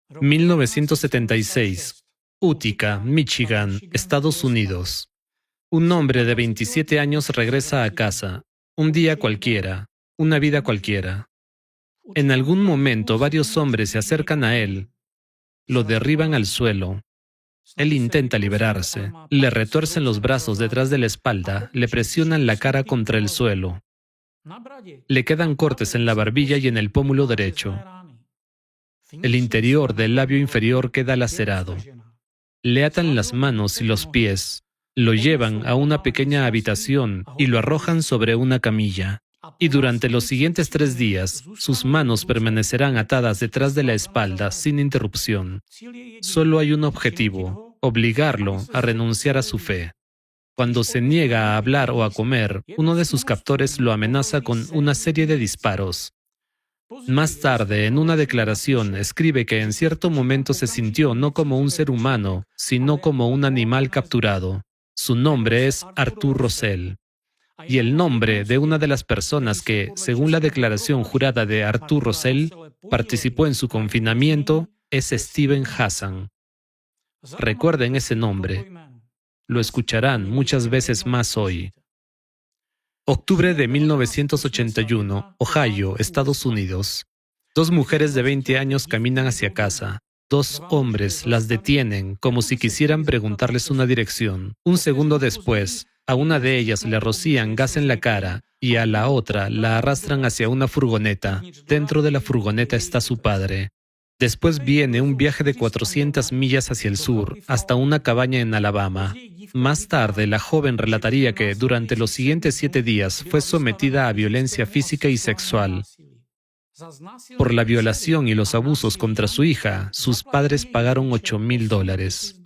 1976. Utica, Michigan, Estados Unidos. Un hombre de 27 años regresa a casa. Un día cualquiera, una vida cualquiera. En algún momento varios hombres se acercan a él, lo derriban al suelo. Él intenta liberarse, le retuercen los brazos detrás de la espalda, le presionan la cara contra el suelo. Le quedan cortes en la barbilla y en el pómulo derecho. El interior del labio inferior queda lacerado. Le atan las manos y los pies. Lo llevan a una pequeña habitación y lo arrojan sobre una camilla. Y durante los siguientes 3 días, sus manos permanecerán atadas detrás de la espalda sin interrupción. Solo hay un objetivo: obligarlo a renunciar a su fe. Cuando se niega a hablar o a comer, uno de sus captores lo amenaza con una serie de disparos. Más tarde, en una declaración, escribe que en cierto momento se sintió no como un ser humano, sino como un animal capturado. Su nombre es Arthur Rosell. Y el nombre de una de las personas que, según la declaración jurada de Arthur Rosell, participó en su confinamiento es Steven Hassan. Recuerden ese nombre. Lo escucharán muchas veces más hoy. Octubre de 1981, Ohio, Estados Unidos. 2 mujeres de 20 años caminan hacia casa. 2 hombres las detienen como si quisieran preguntarles una dirección. Un segundo después, a una de ellas le rocían gas en la cara y a la otra la arrastran hacia una furgoneta. Dentro de la furgoneta está su padre. Después viene un viaje de 400 millas hacia el sur, hasta una cabaña en Alabama. Más tarde, la joven relataría que durante los siguientes 7 días fue sometida a violencia física y sexual. Por la violación y los abusos contra su hija, sus padres pagaron $8,000.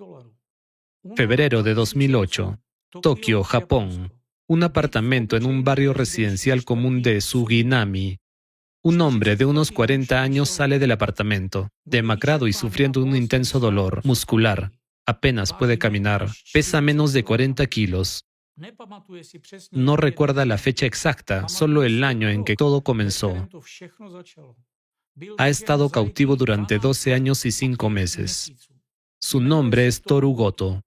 Febrero de 2008. Tokio, Japón. Un apartamento en un barrio residencial común de Suginami. Un hombre de unos 40 años sale del apartamento, demacrado y sufriendo un intenso dolor muscular. Apenas puede caminar. Pesa menos de 40 kilos. No recuerda la fecha exacta, solo el año en que todo comenzó. Ha estado cautivo durante 12 años y 5 meses. Su nombre es Toru Goto.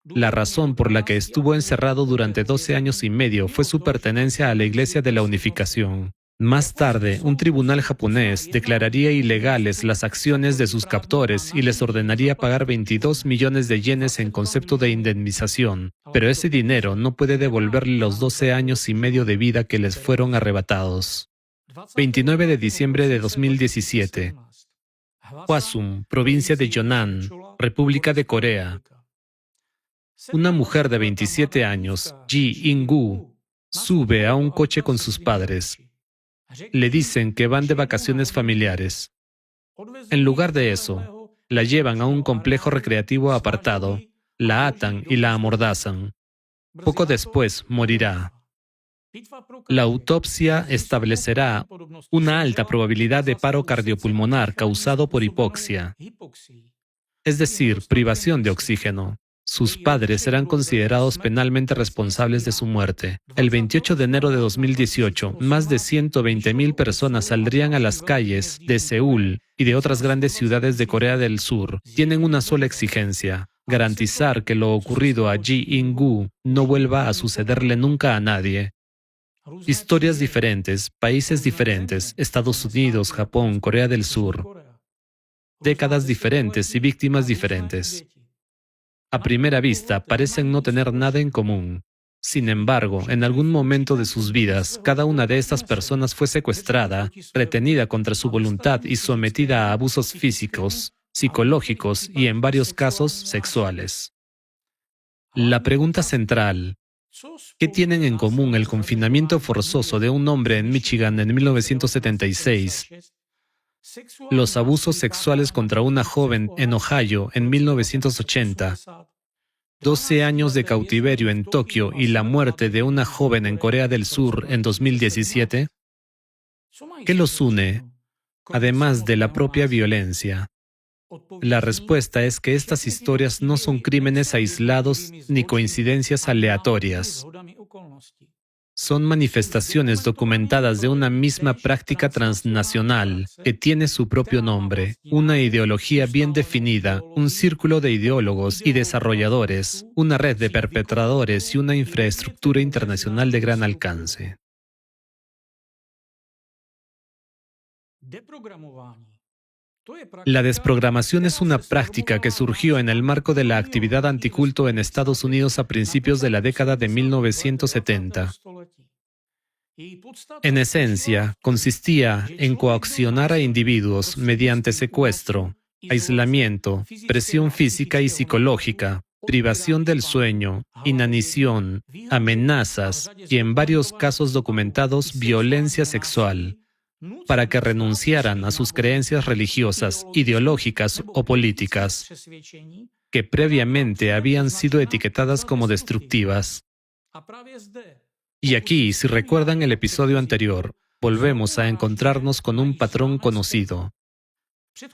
La razón por la que estuvo encerrado durante 12 años y medio fue su pertenencia a la Iglesia de la Unificación. Más tarde, un tribunal japonés declararía ilegales las acciones de sus captores y les ordenaría pagar 22 millones de yenes en concepto de indemnización, pero ese dinero no puede devolverle los 12 años y medio de vida que les fueron arrebatados. 29 de diciembre de 2017. Hwasum, provincia de Yonnan, República de Corea. Una mujer de 27 años, Ji In-gu, sube a un coche con sus padres. Le dicen que van de vacaciones familiares. En lugar de eso, la llevan a un complejo recreativo apartado, la atan y la amordazan. Poco después morirá. La autopsia establecerá una alta probabilidad de paro cardiopulmonar causado por hipoxia, es decir, privación de oxígeno. Sus padres serán considerados penalmente responsables de su muerte. El 28 de enero de 2018, más de 120,000 personas saldrían a las calles de Seúl y de otras grandes ciudades de Corea del Sur. Tienen una sola exigencia: garantizar que lo ocurrido a Ji In-gu no vuelva a sucederle nunca a nadie. Historias diferentes, países diferentes, Estados Unidos, Japón, Corea del Sur. Décadas diferentes y víctimas diferentes. A primera vista, parecen no tener nada en común. Sin embargo, en algún momento de sus vidas, cada una de estas personas fue secuestrada, retenida contra su voluntad y sometida a abusos físicos, psicológicos y, en varios casos, sexuales. La pregunta central: ¿qué tienen en común el confinamiento forzoso de un hombre en Michigan en 1976, los abusos sexuales contra una joven en Ohio en 1980, 12 años de cautiverio en Tokio y la muerte de una joven en Corea del Sur en 2017? ¿Qué los une, además de la propia violencia? La respuesta es que estas historias no son crímenes aislados ni coincidencias aleatorias. Son manifestaciones documentadas de una misma práctica transnacional que tiene su propio nombre, una ideología bien definida, un círculo de ideólogos y desarrolladores, una red de perpetradores y una infraestructura internacional de gran alcance. La desprogramación es una práctica que surgió en el marco de la actividad anticulto en Estados Unidos a principios de la década de 1970. En esencia, consistía en coaccionar a individuos mediante secuestro, aislamiento, presión física y psicológica, privación del sueño, inanición, amenazas y, en varios casos documentados, violencia sexual, para que renunciaran a sus creencias religiosas, ideológicas o políticas, que previamente habían sido etiquetadas como destructivas. Y aquí, si recuerdan el episodio anterior, volvemos a encontrarnos con un patrón conocido.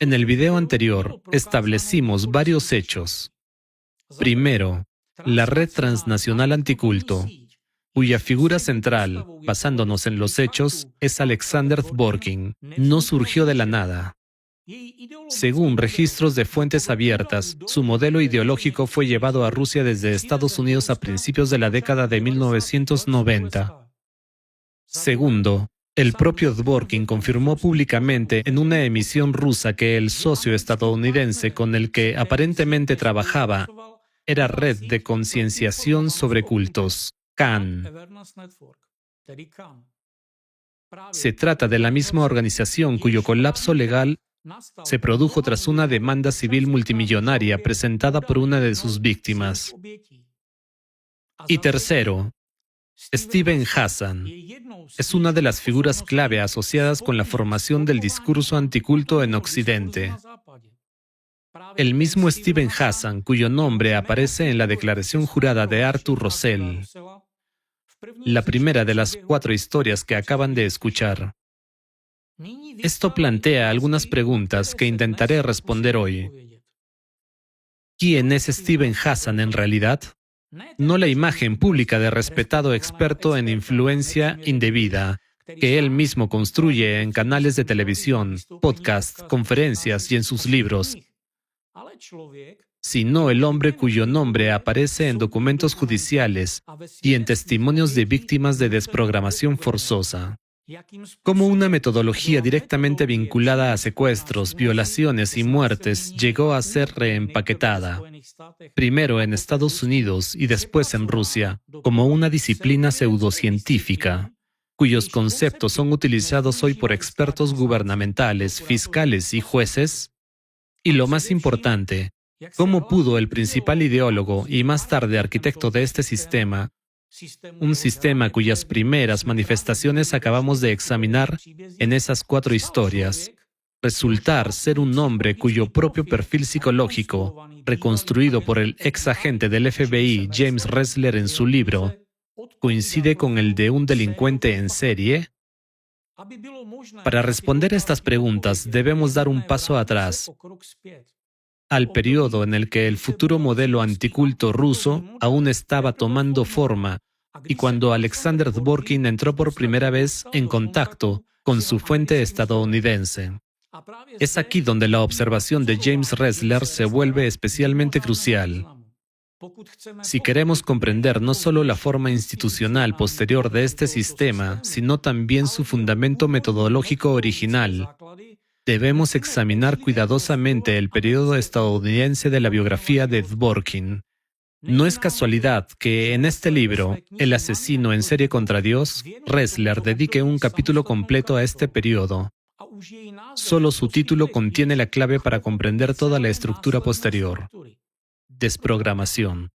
En el video anterior, establecimos varios hechos. Primero, la red transnacional anticulto, cuya figura central, basándonos en los hechos, es Alexander Dworkin, no surgió de la nada. Según registros de fuentes abiertas, su modelo ideológico fue llevado a Rusia desde Estados Unidos a principios de la década de 1990. Segundo, el propio Dworkin confirmó públicamente en una emisión rusa que el socio estadounidense con el que aparentemente trabajaba era Red de Concienciación sobre Cultos, CAN. Se trata de la misma organización cuyo colapso legal se produjo tras una demanda civil multimillonaria presentada por una de sus víctimas. Y tercero, Steven Hassan es una de las figuras clave asociadas con la formación del discurso anticulto en Occidente. El mismo Steven Hassan, cuyo nombre aparece en la declaración jurada de Arthur Rosell, la primera de las 4 historias que acaban de escuchar. Esto plantea algunas preguntas que intentaré responder hoy. ¿Quién es Steven Hassan en realidad? No la imagen pública de respetado experto en influencia indebida, que él mismo construye en canales de televisión, podcasts, conferencias y en sus libros, sino el hombre cuyo nombre aparece en documentos judiciales y en testimonios de víctimas de desprogramación forzosa. Cómo una metodología directamente vinculada a secuestros, violaciones y muertes llegó a ser reempaquetada, primero en Estados Unidos y después en Rusia, como una disciplina pseudocientífica, cuyos conceptos son utilizados hoy por expertos gubernamentales, fiscales y jueces. Y lo más importante, ¿cómo pudo el principal ideólogo y más tarde arquitecto de este sistema, un sistema cuyas primeras manifestaciones acabamos de examinar en esas 4 historias, resultar ser un hombre cuyo propio perfil psicológico, reconstruido por el ex agente del FBI James Ressler en su libro, coincide con el de un delincuente en serie? Para responder a estas preguntas debemos dar un paso atrás, al periodo en el que el futuro modelo anticulto ruso aún estaba tomando forma y cuando Alexander Dworkin entró por primera vez en contacto con su fuente estadounidense. Es aquí donde la observación de James Ressler se vuelve especialmente crucial. Si queremos comprender no solo la forma institucional posterior de este sistema, sino también su fundamento metodológico original, debemos examinar cuidadosamente el periodo estadounidense de la biografía de Dworkin. No es casualidad que en este libro, El asesino en serie contra Dios, Ressler dedique un capítulo completo a este periodo. Solo su título contiene la clave para comprender toda la estructura posterior. Desprogramación.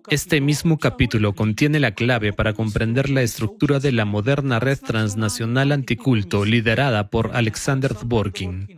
Este mismo capítulo contiene la clave para comprender la estructura de la moderna red transnacional anticulto liderada por Alexander Dworkin.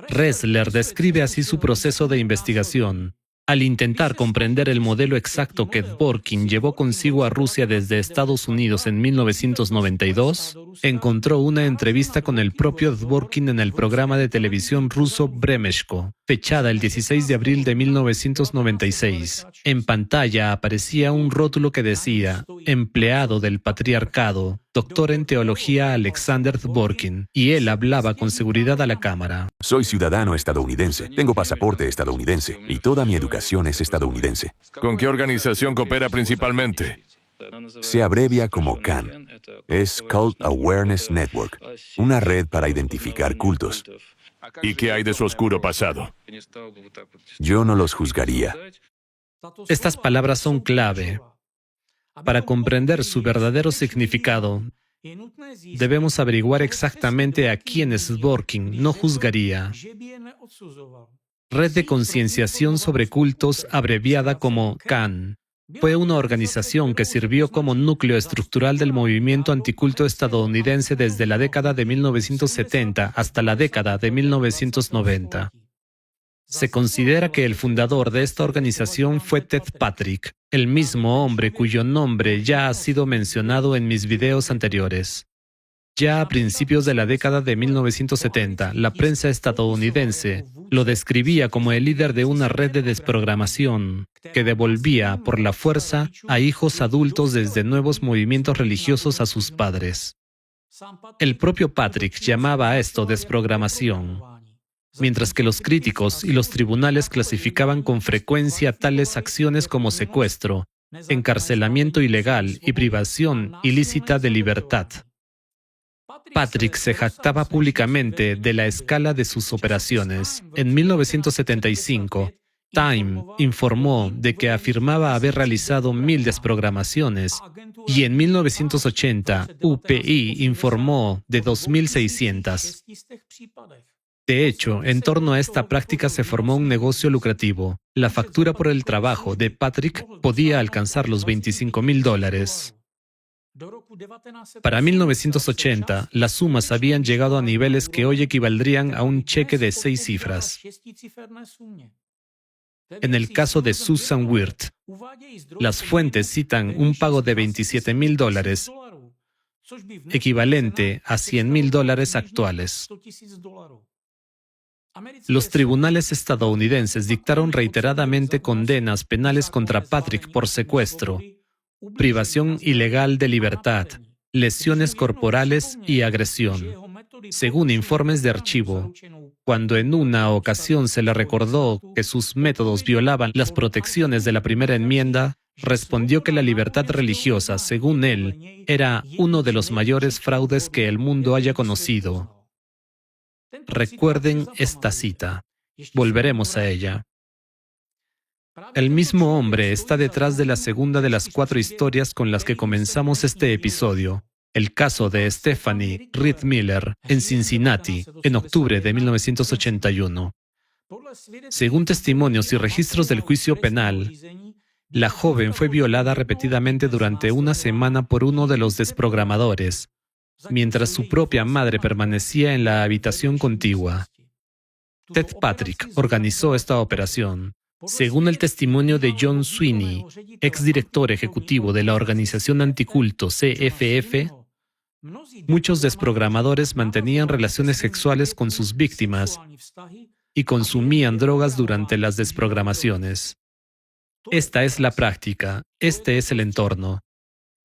Ressler describe así su proceso de investigación. Al intentar comprender el modelo exacto que Dworkin llevó consigo a Rusia desde Estados Unidos en 1992, encontró una entrevista con el propio Dworkin en el programa de televisión ruso Bremeshko, fechada el 16 de abril de 1996. En pantalla aparecía un rótulo que decía «Empleado del patriarcado, doctor en teología Alexander Dworkin», y él hablaba con seguridad a la cámara. Soy ciudadano estadounidense, tengo pasaporte estadounidense y toda mi educación es estadounidense. ¿Con qué organización coopera principalmente? Se abrevia como CAN. Es Cult Awareness Network, una red para identificar cultos. ¿Y qué hay de su oscuro pasado? Yo no los juzgaría. Estas palabras son clave. Para comprender su verdadero significado, debemos averiguar exactamente a quiénes Dworkin no juzgaría. Red de Concienciación sobre Cultos, abreviada como CAN, fue una organización que sirvió como núcleo estructural del movimiento anticulto estadounidense desde la década de 1970 hasta la década de 1990. Se considera que el fundador de esta organización fue Ted Patrick, el mismo hombre cuyo nombre ya ha sido mencionado en mis videos anteriores. Ya a principios de la década de 1970, la prensa estadounidense lo describía como el líder de una red de desprogramación que devolvía por la fuerza a hijos adultos desde nuevos movimientos religiosos a sus padres. El propio Patrick llamaba a esto desprogramación, mientras que los críticos y los tribunales clasificaban con frecuencia tales acciones como secuestro, encarcelamiento ilegal y privación ilícita de libertad. Patrick se jactaba públicamente de la escala de sus operaciones. En 1975, Time informó de que afirmaba haber realizado 1000 desprogramaciones y en 1980, UPI informó de 2600. De hecho, en torno a esta práctica se formó un negocio lucrativo. La factura por el trabajo de Patrick podía alcanzar los $25,000. Para 1980, las sumas habían llegado a niveles que hoy equivaldrían a un cheque de 6 cifras. En el caso de Susan Wirth, las fuentes citan un pago de $27,000, equivalente a $100,000 actuales. Los tribunales estadounidenses dictaron reiteradamente condenas penales contra Patrick por secuestro, privación ilegal de libertad, lesiones corporales y agresión. Según informes de archivo, cuando en una ocasión se le recordó que sus métodos violaban las protecciones de la primera enmienda, respondió que la libertad religiosa, según él, era uno de los mayores fraudes que el mundo haya conocido. Recuerden esta cita. Volveremos a ella. El mismo hombre está detrás de la segunda de las 4 historias con las que comenzamos este episodio. El caso de Stephanie Reed Miller en Cincinnati, en octubre de 1981. Según testimonios y registros del juicio penal, la joven fue violada repetidamente durante una semana por uno de los desprogramadores, mientras su propia madre permanecía en la habitación contigua. Ted Patrick organizó esta operación. Según el testimonio de John Sweeney, exdirector ejecutivo de la organización anticulto CFF, muchos desprogramadores mantenían relaciones sexuales con sus víctimas y consumían drogas durante las desprogramaciones. Esta es la práctica, este es el entorno.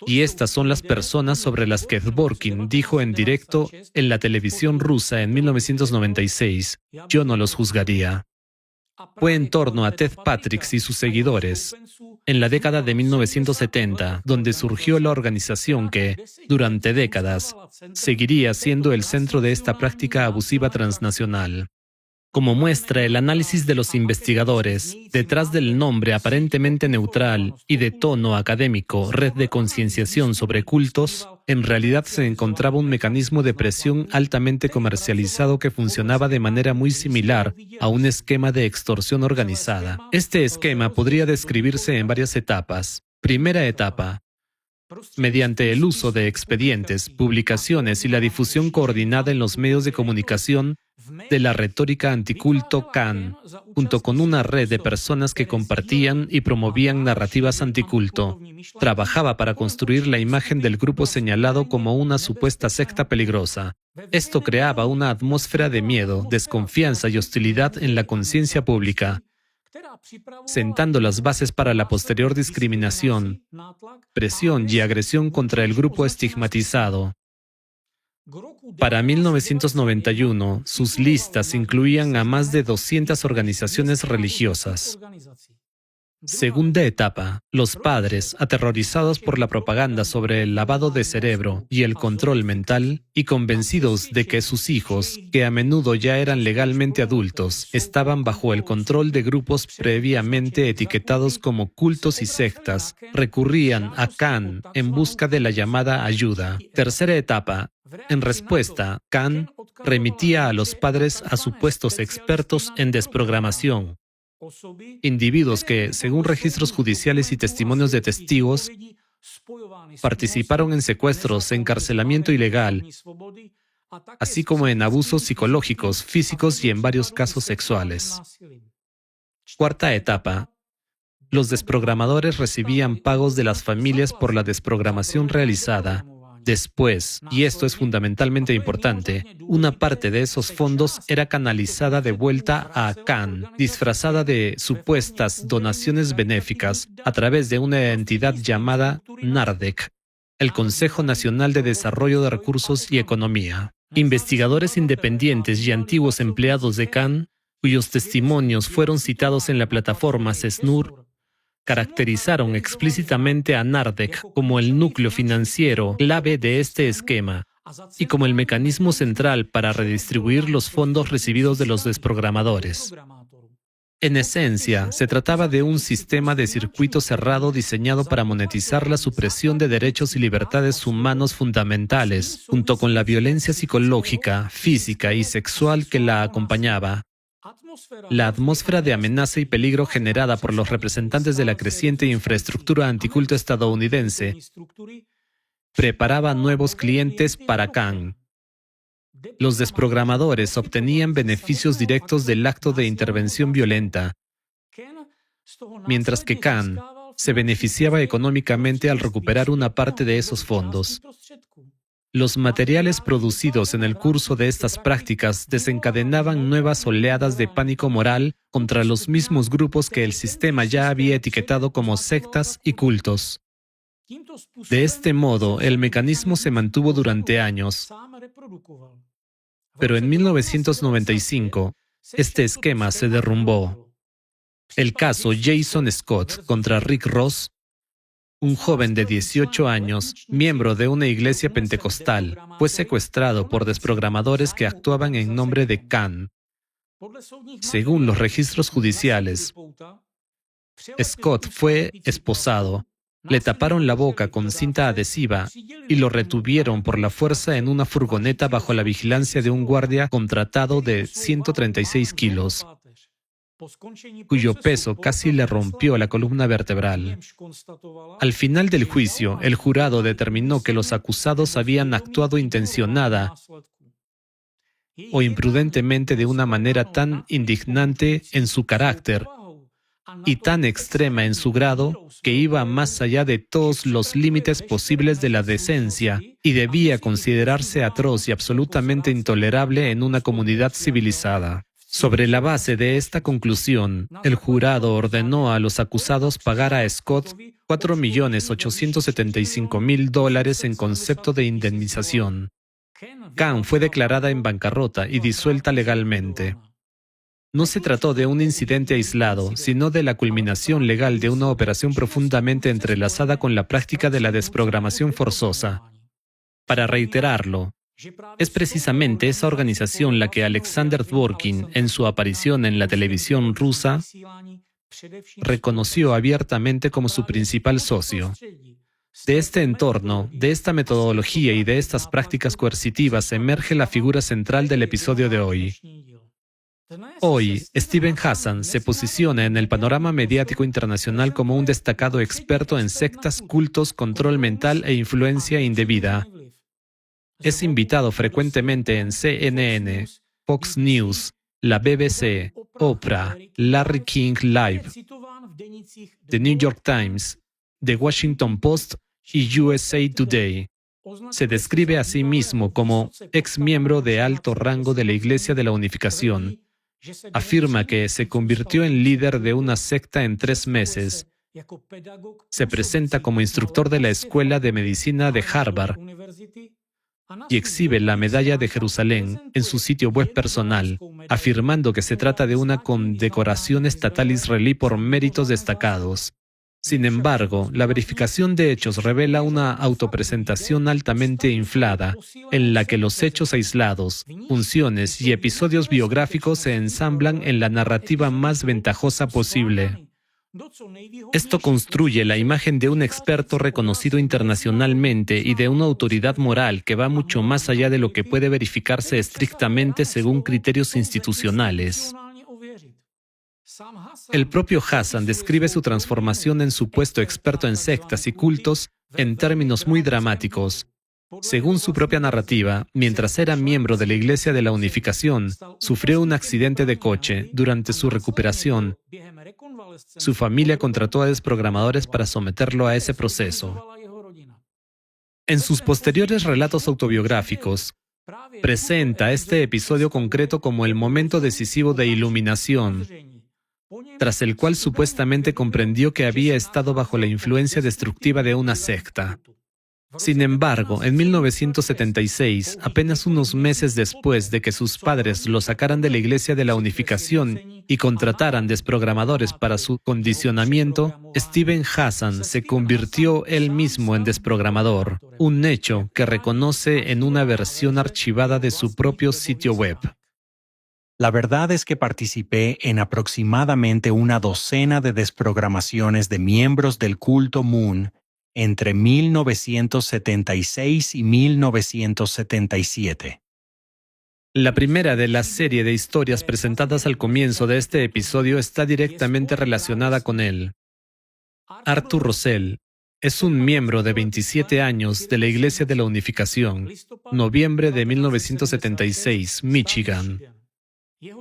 Y estas son las personas sobre las que Dworkin dijo en directo en la televisión rusa en 1996, yo no los juzgaría. Fue en torno a Ted Patrick y sus seguidores, en la década de 1970, donde surgió la organización que, durante décadas, seguiría siendo el centro de esta práctica abusiva transnacional. Como muestra el análisis de los investigadores, detrás del nombre aparentemente neutral y de tono académico Red de Concienciación sobre Cultos, en realidad se encontraba un mecanismo de presión altamente comercializado que funcionaba de manera muy similar a un esquema de extorsión organizada. Este esquema podría describirse en varias etapas. Primera etapa. Mediante el uso de expedientes, publicaciones y la difusión coordinada en los medios de comunicación, de la retórica anticulto Khan, junto con una red de personas que compartían y promovían narrativas anticulto. Trabajaba para construir la imagen del grupo señalado como una supuesta secta peligrosa. Esto creaba una atmósfera de miedo, desconfianza y hostilidad en la conciencia pública, sentando las bases para la posterior discriminación, presión y agresión contra el grupo estigmatizado. Para 1991, sus listas incluían a más de 200 organizaciones religiosas. Segunda etapa, los padres, aterrorizados por la propaganda sobre el lavado de cerebro y el control mental, y convencidos de que sus hijos, que a menudo ya eran legalmente adultos, estaban bajo el control de grupos previamente etiquetados como cultos y sectas, recurrían a Khan en busca de la llamada ayuda. Tercera etapa, en respuesta, Khan remitía a los padres a supuestos expertos en desprogramación, individuos que, según registros judiciales y testimonios de testigos, participaron en secuestros, encarcelamiento ilegal, así como en abusos psicológicos, físicos y en varios casos sexuales. Cuarta etapa. Los desprogramadores recibían pagos de las familias por la desprogramación realizada. Después, y esto es fundamentalmente importante, una parte de esos fondos era canalizada de vuelta a Khan, disfrazada de supuestas donaciones benéficas, a través de una entidad llamada NARDEC, el Consejo Nacional de Desarrollo de Recursos y Economía. Investigadores independientes y antiguos empleados de Khan, cuyos testimonios fueron citados en la plataforma CESNUR, caracterizaron explícitamente a NARDEC como el núcleo financiero clave de este esquema y como el mecanismo central para redistribuir los fondos recibidos de los desprogramadores. En esencia, se trataba de un sistema de circuito cerrado diseñado para monetizar la supresión de derechos y libertades humanos fundamentales, junto con la violencia psicológica, física y sexual que la acompañaba. La atmósfera de amenaza y peligro generada por los representantes de la creciente infraestructura anticulto estadounidense preparaba nuevos clientes para Khan. Los desprogramadores obtenían beneficios directos del acto de intervención violenta, mientras que Khan se beneficiaba económicamente al recuperar una parte de esos fondos. Los materiales producidos en el curso de estas prácticas desencadenaban nuevas oleadas de pánico moral contra los mismos grupos que el sistema ya había etiquetado como sectas y cultos. De este modo, el mecanismo se mantuvo durante años. Pero en 1995, este esquema se derrumbó. El caso Jason Scott contra Rick Ross, un joven de 18 años, miembro de una iglesia pentecostal, fue secuestrado por desprogramadores que actuaban en nombre de Khan. Según los registros judiciales, Scott fue esposado, le taparon la boca con cinta adhesiva y lo retuvieron por la fuerza en una furgoneta bajo la vigilancia de un guardia contratado de 136 kilos. Cuyo peso casi le rompió la columna vertebral. Al final del juicio, el jurado determinó que los acusados habían actuado intencionada o imprudentemente de una manera tan indignante en su carácter y tan extrema en su grado que iba más allá de todos los límites posibles de la decencia y debía considerarse atroz y absolutamente intolerable en una comunidad civilizada. Sobre la base de esta conclusión, el jurado ordenó a los acusados pagar a Scott $4.875.000 en concepto de indemnización. Khan fue declarada en bancarrota y disuelta legalmente. No se trató de un incidente aislado, sino de la culminación legal de una operación profundamente entrelazada con la práctica de la desprogramación forzosa. Para reiterarlo, es precisamente esa organización la que Alexander Dworkin, en su aparición en la televisión rusa, reconoció abiertamente como su principal socio. De este entorno, de esta metodología y de estas prácticas coercitivas emerge la figura central del episodio de hoy. Hoy, Steven Hassan se posiciona en el panorama mediático internacional como un destacado experto en sectas, cultos, control mental e influencia indebida. Es invitado frecuentemente en CNN, Fox News, la BBC, Oprah, Larry King Live, The New York Times, The Washington Post y USA Today. Se describe a sí mismo como ex miembro de alto rango de la Iglesia de la Unificación. Afirma que se convirtió en líder de una secta en 3 meses. Se presenta como instructor de la Escuela de Medicina de Harvard y exhibe la Medalla de Jerusalén en su sitio web personal, afirmando que se trata de una condecoración estatal israelí por méritos destacados. Sin embargo, la verificación de hechos revela una autopresentación altamente inflada, en la que los hechos aislados, funciones y episodios biográficos se ensamblan en la narrativa más ventajosa posible. Esto construye la imagen de un experto reconocido internacionalmente y de una autoridad moral que va mucho más allá de lo que puede verificarse estrictamente según criterios institucionales. El propio Hassan describe su transformación en supuesto experto en sectas y cultos en términos muy dramáticos. Según su propia narrativa, mientras era miembro de la Iglesia de la Unificación, sufrió un accidente de coche. Durante su recuperación, su familia contrató a desprogramadores para someterlo a ese proceso. En sus posteriores relatos autobiográficos, presenta este episodio concreto como el momento decisivo de iluminación, tras el cual supuestamente comprendió que había estado bajo la influencia destructiva de una secta. Sin embargo, en 1976, apenas unos meses después de que sus padres lo sacaran de la Iglesia de la Unificación y contrataran desprogramadores para su condicionamiento, Steven Hassan se convirtió él mismo en desprogramador, un hecho que reconoce en una versión archivada de su propio sitio web. La verdad es que participé en aproximadamente una docena de desprogramaciones de miembros del culto Moon entre 1976 y 1977. La primera de la serie de historias presentadas al comienzo de este episodio está directamente relacionada con él. Arthur Rosell es un miembro de 27 años de la Iglesia de la Unificación, noviembre de 1976, Michigan.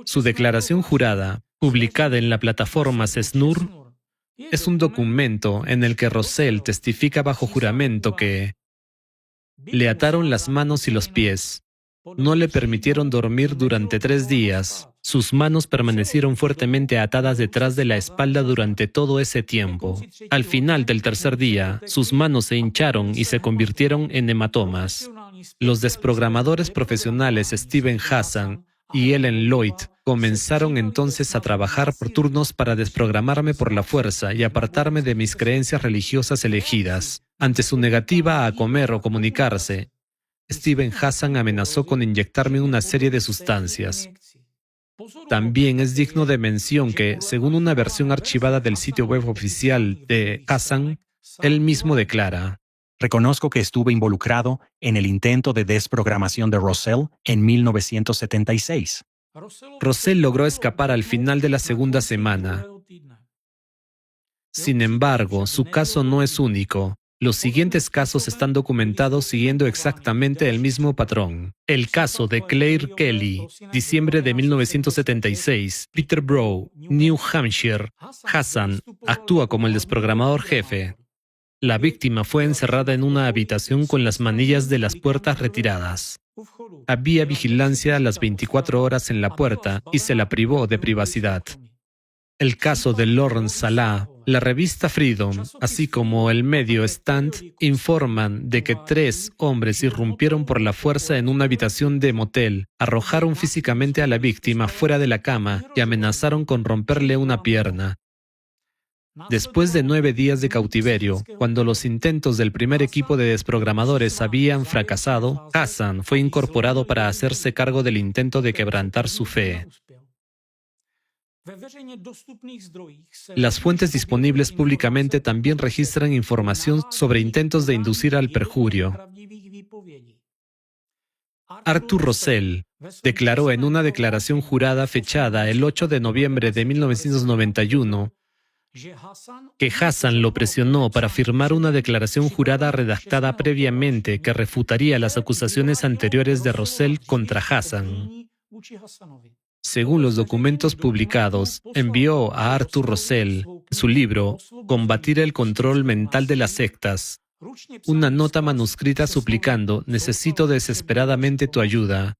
Su declaración jurada, publicada en la plataforma Sesnur, es un documento en el que Rosell testifica bajo juramento que le ataron las manos y los pies, no le permitieron dormir durante 3 días, sus manos permanecieron fuertemente atadas detrás de la espalda durante todo ese tiempo. Al final del 3er día, sus manos se hincharon y se convirtieron en hematomas. Los desprogramadores profesionales Steven Hassan y Ellen Lloyd comenzaron entonces a trabajar por turnos para desprogramarme por la fuerza y apartarme de mis creencias religiosas elegidas. Ante su negativa a comer o comunicarse, Steven Hassan amenazó con inyectarme una serie de sustancias. También es digno de mención que, según una versión archivada del sitio web oficial de Hassan, él mismo declara: reconozco que estuve involucrado en el intento de desprogramación de Rosell en 1976. Rosell logró escapar al final de la 2ª semana. Sin embargo, su caso no es único. Los siguientes casos están documentados siguiendo exactamente el mismo patrón. El caso de Claire Kelly, diciembre de 1976, Peterborough, New Hampshire. Hassan actúa como el desprogramador jefe. La víctima fue encerrada en una habitación con las manillas de las puertas retiradas. Había vigilancia a las 24 horas en la puerta y se la privó de privacidad. El caso de Lawrence Salah, la revista Freedom, así como el medio Stand, informan de que 3 hombres irrumpieron por la fuerza en una habitación de motel, arrojaron físicamente a la víctima fuera de la cama y amenazaron con romperle una pierna. Después de 9 días de cautiverio, cuando los intentos del primer equipo de desprogramadores habían fracasado, Hassan fue incorporado para hacerse cargo del intento de quebrantar su fe. Las fuentes disponibles públicamente también registran información sobre intentos de inducir al perjurio. Arthur Rosell declaró en una declaración jurada fechada el 8 de noviembre de 1991 que Hassan lo presionó para firmar una declaración jurada redactada previamente que refutaría las acusaciones anteriores de Rosell contra Hassan. Según los documentos publicados, envió a Arthur Rosell su libro Combatir el control mental de las sectas, una nota manuscrita suplicando: necesito desesperadamente tu ayuda.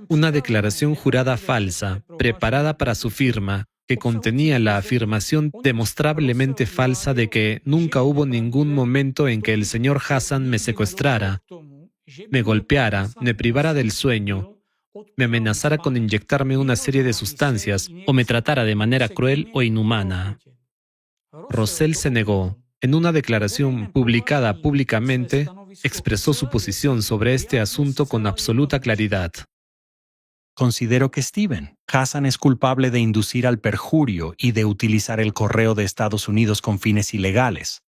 Una declaración jurada falsa, preparada para su firma, que contenía la afirmación demostrablemente falsa de que nunca hubo ningún momento en que el señor Hassan me secuestrara, me golpeara, me privara del sueño, me amenazara con inyectarme una serie de sustancias o me tratara de manera cruel o inhumana. Rosell se negó. En una declaración publicada públicamente, expresó su posición sobre este asunto con absoluta claridad. Considero que Stephen Hassan es culpable de inducir al perjurio y de utilizar el correo de Estados Unidos con fines ilegales.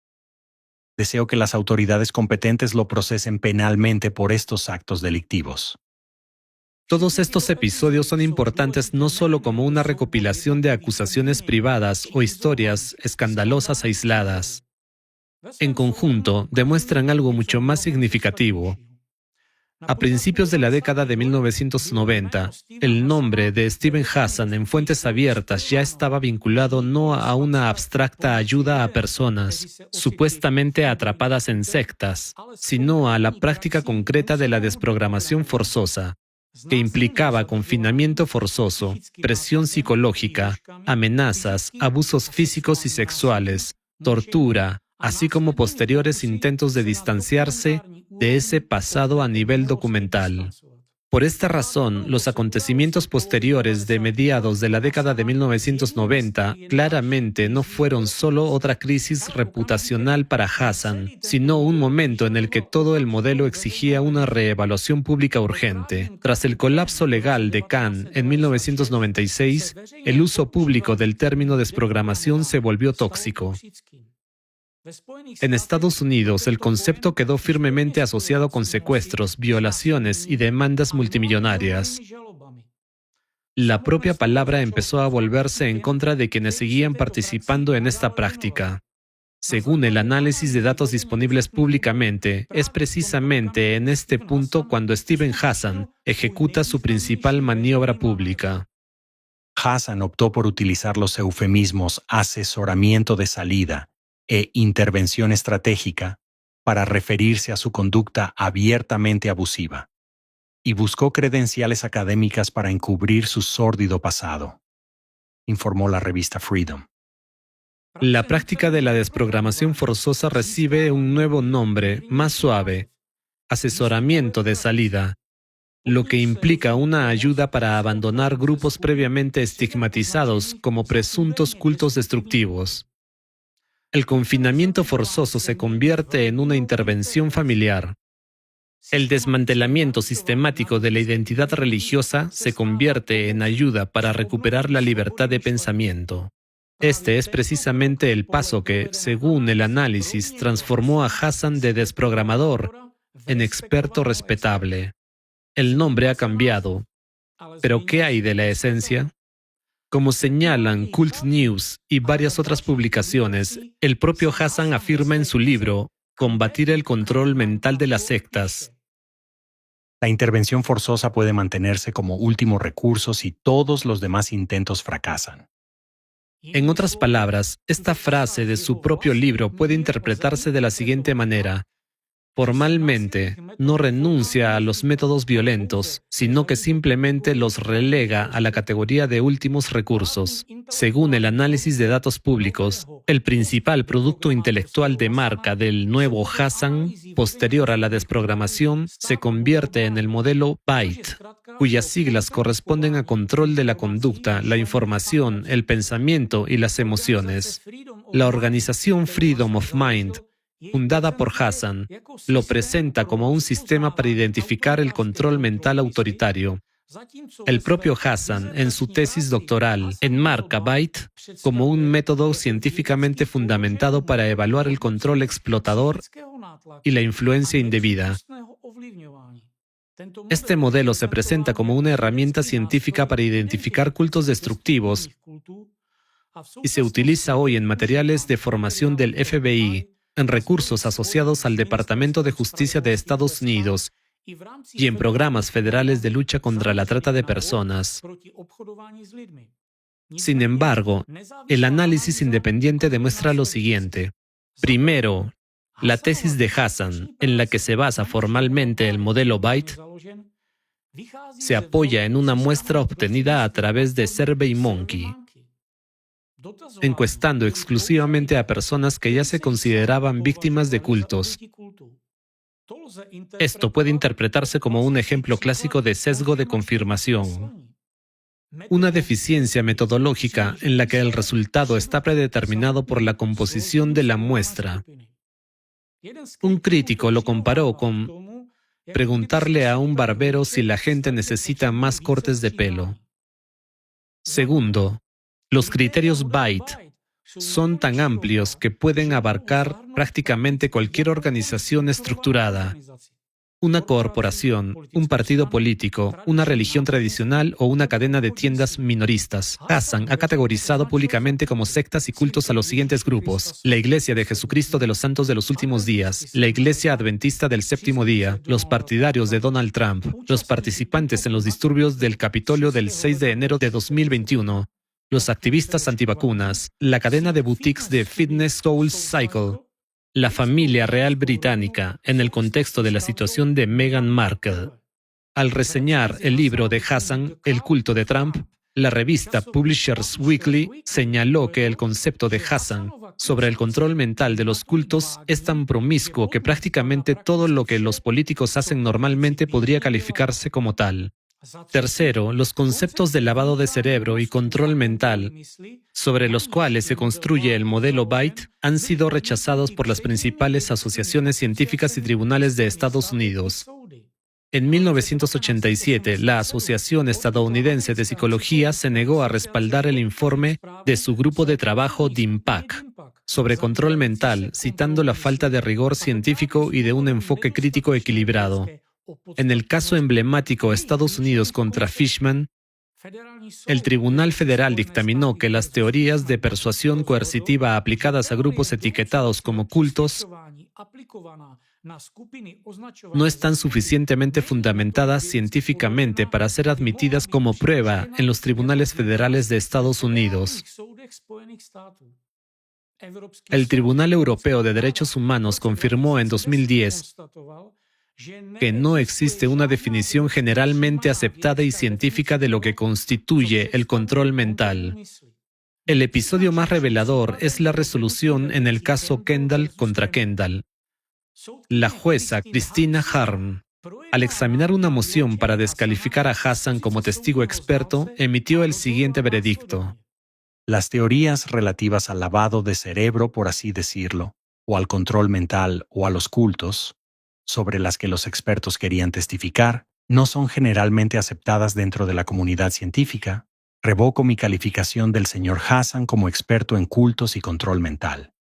Deseo que las autoridades competentes lo procesen penalmente por estos actos delictivos. Todos estos episodios son importantes no solo como una recopilación de acusaciones privadas o historias escandalosas aisladas. En conjunto, demuestran algo mucho más significativo. A principios de la década de 1990, el nombre de Stephen Hassan en fuentes abiertas ya estaba vinculado no a una abstracta ayuda a personas supuestamente atrapadas en sectas, sino a la práctica concreta de la desprogramación forzosa, que implicaba confinamiento forzoso, presión psicológica, amenazas, abusos físicos y sexuales, tortura, así como posteriores intentos de distanciarse de ese pasado a nivel documental. Por esta razón, los acontecimientos posteriores de mediados de la década de 1990 claramente no fueron solo otra crisis reputacional para Hassan, sino un momento en el que todo el modelo exigía una reevaluación pública urgente. Tras el colapso legal de Khan en 1996, el uso público del término desprogramación se volvió tóxico. En Estados Unidos, el concepto quedó firmemente asociado con secuestros, violaciones y demandas multimillonarias. La propia palabra empezó a volverse en contra de quienes seguían participando en esta práctica. Según el análisis de datos disponibles públicamente, es precisamente en este punto cuando Stephen Hassan ejecuta su principal maniobra pública. Hassan optó por utilizar los eufemismos asesoramiento de salida e intervención estratégica para referirse a su conducta abiertamente abusiva, y buscó credenciales académicas para encubrir su sórdido pasado, informó la revista Freedom. La práctica de la desprogramación forzosa recibe un nuevo nombre, más suave: asesoramiento de salida, lo que implica una ayuda para abandonar grupos previamente estigmatizados como presuntos cultos destructivos. El confinamiento forzoso se convierte en una intervención familiar. El desmantelamiento sistemático de la identidad religiosa se convierte en ayuda para recuperar la libertad de pensamiento. Este es precisamente el paso que, según el análisis, transformó a Hassan de desprogramador en experto respetable. El nombre ha cambiado, pero ¿qué hay de la esencia? Como señalan Cult News y varias otras publicaciones, el propio Hassan afirma en su libro Combatir el control mental de las sectas. La intervención forzosa puede mantenerse como último recurso si todos los demás intentos fracasan. En otras palabras, esta frase de su propio libro puede interpretarse de la siguiente manera: formalmente, no renuncia a los métodos violentos, sino que simplemente los relega a la categoría de últimos recursos. Según el análisis de datos públicos, el principal producto intelectual de marca del nuevo Hassan, posterior a la desprogramación, se convierte en el modelo BYTE, cuyas siglas corresponden a control de la conducta, la información, el pensamiento y las emociones. La organización Freedom of Mind, fundada por Hassan, lo presenta como un sistema para identificar el control mental autoritario. El propio Hassan, en su tesis doctoral, enmarca BYTE como un método científicamente fundamentado para evaluar el control explotador y la influencia indebida. Este modelo se presenta como una herramienta científica para identificar cultos destructivos y se utiliza hoy en materiales de formación del FBI, en recursos asociados al Departamento de Justicia de Estados Unidos y en programas federales de lucha contra la trata de personas. Sin embargo, el análisis independiente demuestra lo siguiente. Primero, la tesis de Hassan, en la que se basa formalmente el modelo Byte, se apoya en una muestra obtenida a través de SurveyMonkey, encuestando exclusivamente a personas que ya se consideraban víctimas de cultos. Esto puede interpretarse como un ejemplo clásico de sesgo de confirmación, una deficiencia metodológica en la que el resultado está predeterminado por la composición de la muestra. Un crítico lo comparó con preguntarle a un barbero si la gente necesita más cortes de pelo. Segundo, los criterios Byte son tan amplios que pueden abarcar prácticamente cualquier organización estructurada, una corporación, un partido político, una religión tradicional o una cadena de tiendas minoristas. Hassan ha categorizado públicamente como sectas y cultos a los siguientes grupos: la Iglesia de Jesucristo de los Santos de los Últimos Días, la Iglesia Adventista del Séptimo Día, los partidarios de Donald Trump, los participantes en los disturbios del Capitolio del 6 de enero de 2021, los activistas antivacunas, la cadena de boutiques de Fitness Soul Cycle, la familia real británica en el contexto de la situación de Meghan Markle. Al reseñar el libro de Hassan, El culto de Trump, la revista Publishers Weekly señaló que el concepto de Hassan sobre el control mental de los cultos es tan promiscuo que prácticamente todo lo que los políticos hacen normalmente podría calificarse como tal. Tercero, los conceptos de lavado de cerebro y control mental, sobre los cuales se construye el modelo Byte, han sido rechazados por las principales asociaciones científicas y tribunales de Estados Unidos. En 1987, la Asociación Estadounidense de Psicología se negó a respaldar el informe de su grupo de trabajo DIMPAC sobre control mental, citando la falta de rigor científico y de un enfoque crítico equilibrado. En el caso emblemático Estados Unidos contra Fishman, el Tribunal Federal dictaminó que las teorías de persuasión coercitiva aplicadas a grupos etiquetados como cultos no están suficientemente fundamentadas científicamente para ser admitidas como prueba en los tribunales federales de Estados Unidos. El Tribunal Europeo de Derechos Humanos confirmó en 2010 que no existe una definición generalmente aceptada y científica de lo que constituye el control mental. El episodio más revelador es la resolución en el caso Kendall contra Kendall. La jueza Christina Harm, al examinar una moción para descalificar a Hassan como testigo experto, emitió el siguiente veredicto. Las teorías relativas al lavado de cerebro, por así decirlo, o al control mental o a los cultos, sobre las que los expertos querían testificar, no son generalmente aceptadas dentro de la comunidad científica. Revoco mi calificación del señor Hassan como experto en cultos y control mental.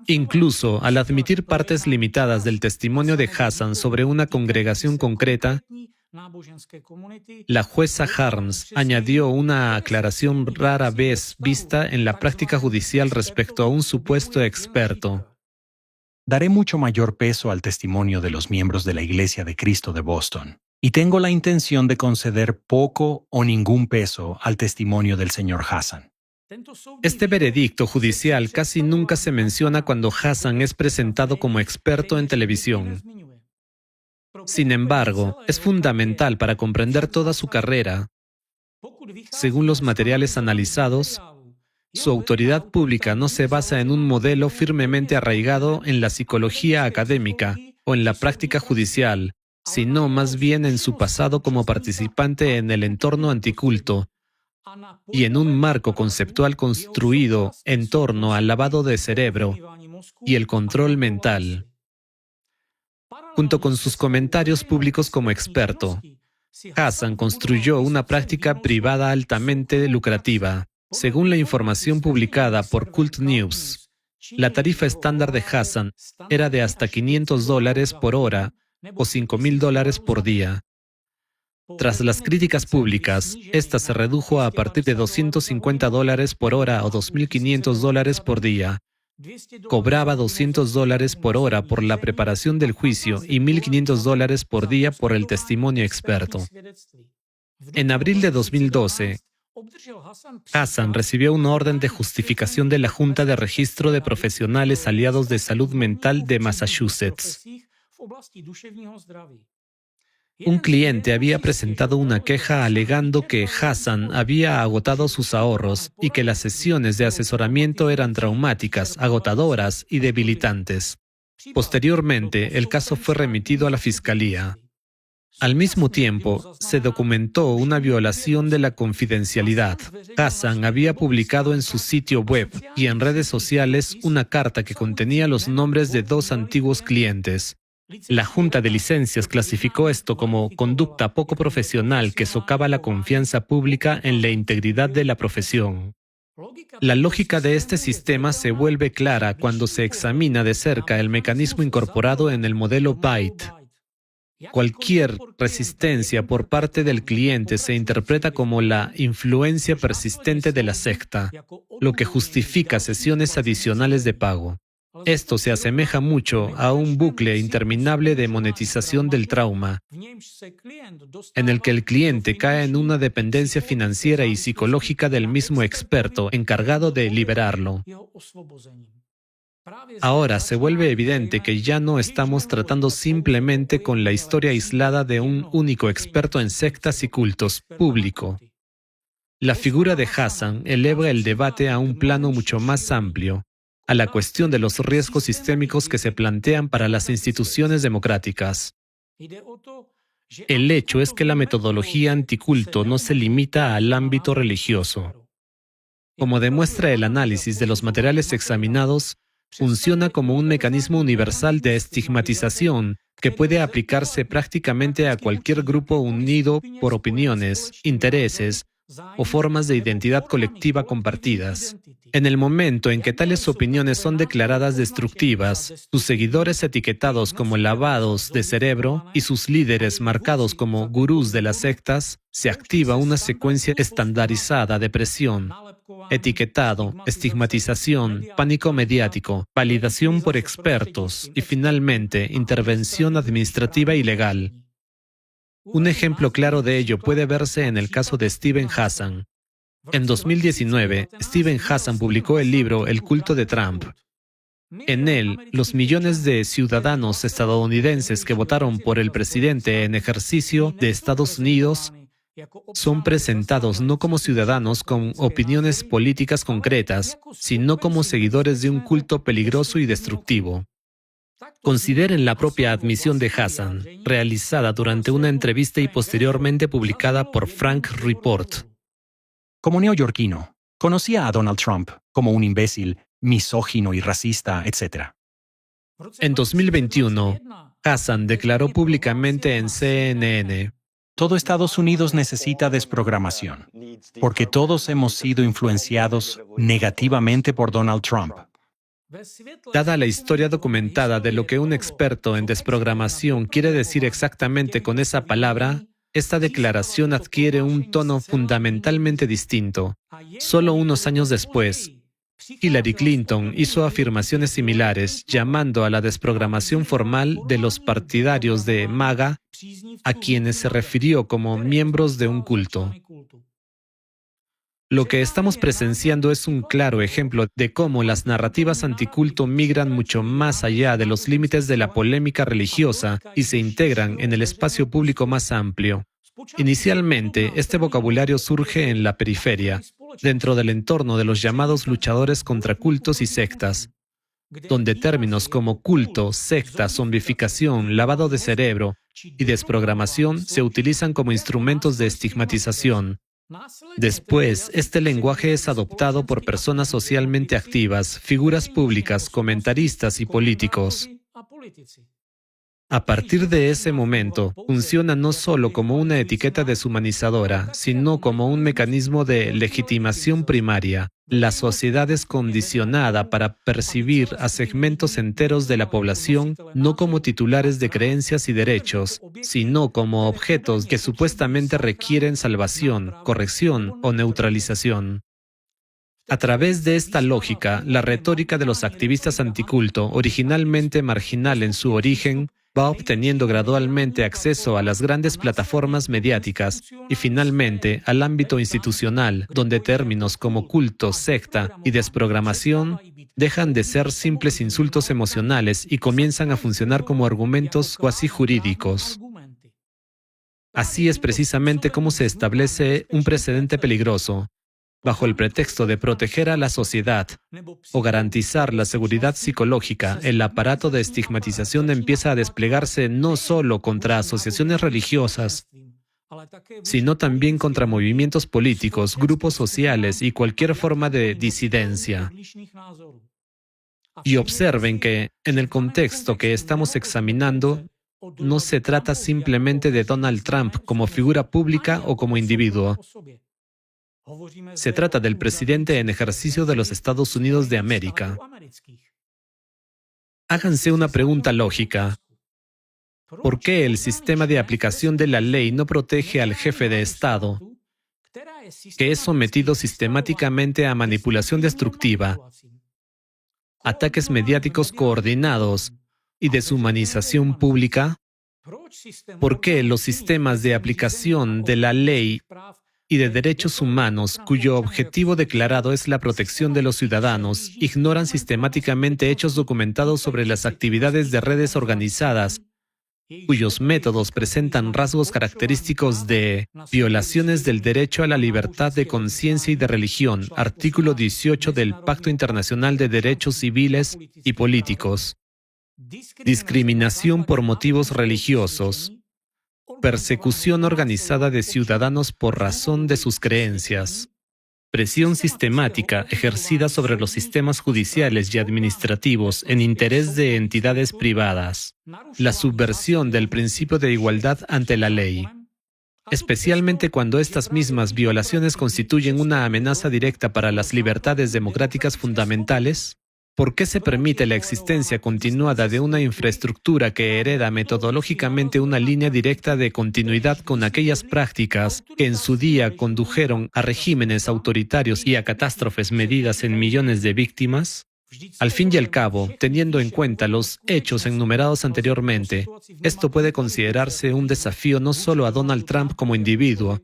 Incluso al admitir partes limitadas del testimonio de Hassan sobre una congregación concreta, la jueza Harms añadió una aclaración rara vez vista en la práctica judicial respecto a un supuesto experto. Daré mucho mayor peso al testimonio de los miembros de la Iglesia de Cristo de Boston, y tengo la intención de conceder poco o ningún peso al testimonio del señor Hassan. Este veredicto judicial casi nunca se menciona cuando Hassan es presentado como experto en televisión. Sin embargo, es fundamental para comprender toda su carrera. Según los materiales analizados, su autoridad pública no se basa en un modelo firmemente arraigado en la psicología académica o en la práctica judicial, sino más bien en su pasado como participante en el entorno anticulto y en un marco conceptual construido en torno al lavado de cerebro y el control mental. Junto con sus comentarios públicos como experto, Hassan construyó una práctica privada altamente lucrativa. Según la información publicada por Cult News, la tarifa estándar de Hassan era de hasta $500 por hora o $5,000 por día. Tras las críticas públicas, esta se redujo a partir de $250 por hora o $2,500 por día. Cobraba $200 por hora por la preparación del juicio y $1.500 por día por el testimonio experto. En abril de 2012, Hassan recibió una orden de justificación de la Junta de Registro de Profesionales Aliados de Salud Mental de Massachusetts. Un cliente había presentado una queja alegando que Hassan había agotado sus ahorros y que las sesiones de asesoramiento eran traumáticas, agotadoras y debilitantes. Posteriormente, el caso fue remitido a la Fiscalía. Al mismo tiempo, se documentó una violación de la confidencialidad. Hassan había publicado en su sitio web y en redes sociales una carta que contenía los nombres de 2 antiguos clientes. La Junta de Licencias clasificó esto como conducta poco profesional que socava la confianza pública en la integridad de la profesión. La lógica de este sistema se vuelve clara cuando se examina de cerca el mecanismo incorporado en el modelo Byte. Cualquier resistencia por parte del cliente se interpreta como la influencia persistente de la secta, lo que justifica sesiones adicionales de pago. Esto se asemeja mucho a un bucle interminable de monetización del trauma, en el que el cliente cae en una dependencia financiera y psicológica del mismo experto encargado de liberarlo. Ahora se vuelve evidente que ya no estamos tratando simplemente con la historia aislada de un único experto en sectas y cultos público. La figura de Hassan eleva el debate a un plano mucho más amplio, a la cuestión de los riesgos sistémicos que se plantean para las instituciones democráticas. El hecho es que la metodología anticulto no se limita al ámbito religioso. Como demuestra el análisis de los materiales examinados, funciona como un mecanismo universal de estigmatización que puede aplicarse prácticamente a cualquier grupo unido por opiniones, intereses o formas de identidad colectiva compartidas. En el momento en que tales opiniones son declaradas destructivas, sus seguidores etiquetados como lavados de cerebro y sus líderes marcados como gurús de las sectas, se activa una secuencia estandarizada de presión, etiquetado, estigmatización, pánico mediático, validación por expertos y finalmente intervención administrativa y legal. Un ejemplo claro de ello puede verse en el caso de Steven Hassan. En 2019, Steven Hassan publicó el libro El culto de Trump. En él, los millones de ciudadanos estadounidenses que votaron por el presidente en ejercicio de Estados Unidos son presentados no como ciudadanos con opiniones políticas concretas, sino como seguidores de un culto peligroso y destructivo. Consideren la propia admisión de Hassan, realizada durante una entrevista y posteriormente publicada por Frank Report. Como neoyorquino, conocía a Donald Trump como un imbécil, misógino y racista, etc. En 2021, Hassan declaró públicamente en CNN: todo Estados Unidos necesita desprogramación, porque todos hemos sido influenciados negativamente por Donald Trump. Dada la historia documentada de lo que un experto en desprogramación quiere decir exactamente con esa palabra, esta declaración adquiere un tono fundamentalmente distinto. Solo unos años después, Hillary Clinton hizo afirmaciones similares, llamando a la desprogramación formal de los partidarios de MAGA, a quienes se refirió como miembros de un culto. Lo que estamos presenciando es un claro ejemplo de cómo las narrativas anticulto migran mucho más allá de los límites de la polémica religiosa y se integran en el espacio público más amplio. Inicialmente, este vocabulario surge en la periferia, dentro del entorno de los llamados luchadores contra cultos y sectas, donde términos como culto, secta, zombificación, lavado de cerebro y desprogramación se utilizan como instrumentos de estigmatización. Después, este lenguaje es adoptado por personas socialmente activas, figuras públicas, comentaristas y políticos. A partir de ese momento, funciona no solo como una etiqueta deshumanizadora, sino como un mecanismo de legitimación primaria. La sociedad es condicionada para percibir a segmentos enteros de la población no como titulares de creencias y derechos, sino como objetos que supuestamente requieren salvación, corrección o neutralización. A través de esta lógica, la retórica de los activistas anticulto, originalmente marginal en su origen, va obteniendo gradualmente acceso a las grandes plataformas mediáticas y finalmente al ámbito institucional, donde términos como culto, secta y desprogramación dejan de ser simples insultos emocionales y comienzan a funcionar como argumentos cuasi jurídicos. Así es precisamente como se establece un precedente peligroso, bajo el pretexto de proteger a la sociedad o garantizar la seguridad psicológica. El aparato de estigmatización empieza a desplegarse no solo contra asociaciones religiosas, sino también contra movimientos políticos, grupos sociales y cualquier forma de disidencia. Y observen que, en el contexto que estamos examinando, no se trata simplemente de Donald Trump como figura pública o como individuo. Se trata del presidente en ejercicio de los Estados Unidos de América. Háganse una pregunta lógica. ¿Por qué el sistema de aplicación de la ley no protege al jefe de Estado, que es sometido sistemáticamente a manipulación destructiva, ataques mediáticos coordinados y deshumanización pública? ¿Por qué los sistemas de aplicación de la ley y de derechos humanos, cuyo objetivo declarado es la protección de los ciudadanos, ignoran sistemáticamente hechos documentados sobre las actividades de redes organizadas, cuyos métodos presentan rasgos característicos de violaciones del derecho a la libertad de conciencia y de religión, artículo 18 del Pacto Internacional de Derechos Civiles y Políticos, discriminación por motivos religiosos, persecución organizada de ciudadanos por razón de sus creencias, presión sistemática ejercida sobre los sistemas judiciales y administrativos en interés de entidades privadas, la subversión del principio de igualdad ante la ley, especialmente cuando estas mismas violaciones constituyen una amenaza directa para las libertades democráticas fundamentales. ¿Por qué se permite la existencia continuada de una infraestructura que hereda metodológicamente una línea directa de continuidad con aquellas prácticas que en su día condujeron a regímenes autoritarios y a catástrofes medidas en millones de víctimas? Al fin y al cabo, teniendo en cuenta los hechos enumerados anteriormente, esto puede considerarse un desafío no solo a Donald Trump como individuo,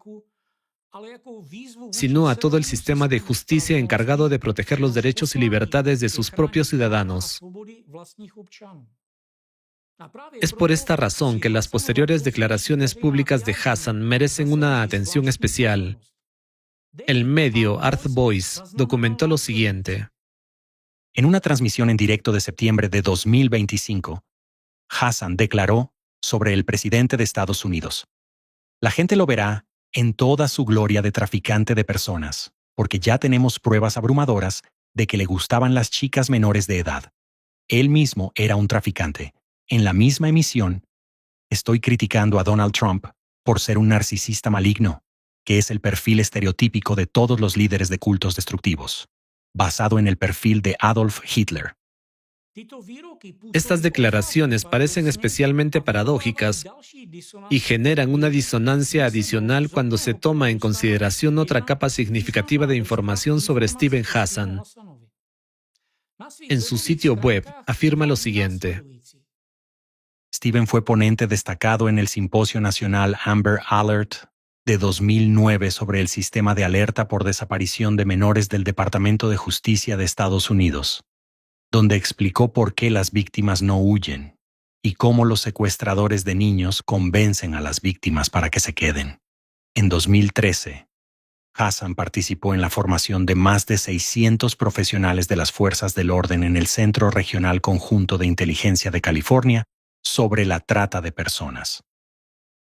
sino a todo el sistema de justicia encargado de proteger los derechos y libertades de sus propios ciudadanos. Es por esta razón que las posteriores declaraciones públicas de Hassan merecen una atención especial. El medio Earth Voice documentó lo siguiente. En una transmisión en directo de septiembre de 2025, Hassan declaró sobre el presidente de Estados Unidos: "La gente lo verá en toda su gloria de traficante de personas, porque ya tenemos pruebas abrumadoras de que le gustaban las chicas menores de edad. Él mismo era un traficante. En la misma emisión, estoy criticando a Donald Trump por ser un narcisista maligno, que es el perfil estereotípico de todos los líderes de cultos destructivos, basado en el perfil de Adolf Hitler". Estas declaraciones parecen especialmente paradójicas y generan una disonancia adicional cuando se toma en consideración otra capa significativa de información sobre Steven Hassan. En su sitio web afirma lo siguiente. Steven fue ponente destacado en el Simposio Nacional Amber Alert de 2009 sobre el sistema de alerta por desaparición de menores del Departamento de Justicia de Estados Unidos, donde explicó por qué las víctimas no huyen y cómo los secuestradores de niños convencen a las víctimas para que se queden. En 2013, Hassan participó en la formación de más de 600 profesionales de las fuerzas del orden en el Centro Regional Conjunto de Inteligencia de California sobre la trata de personas.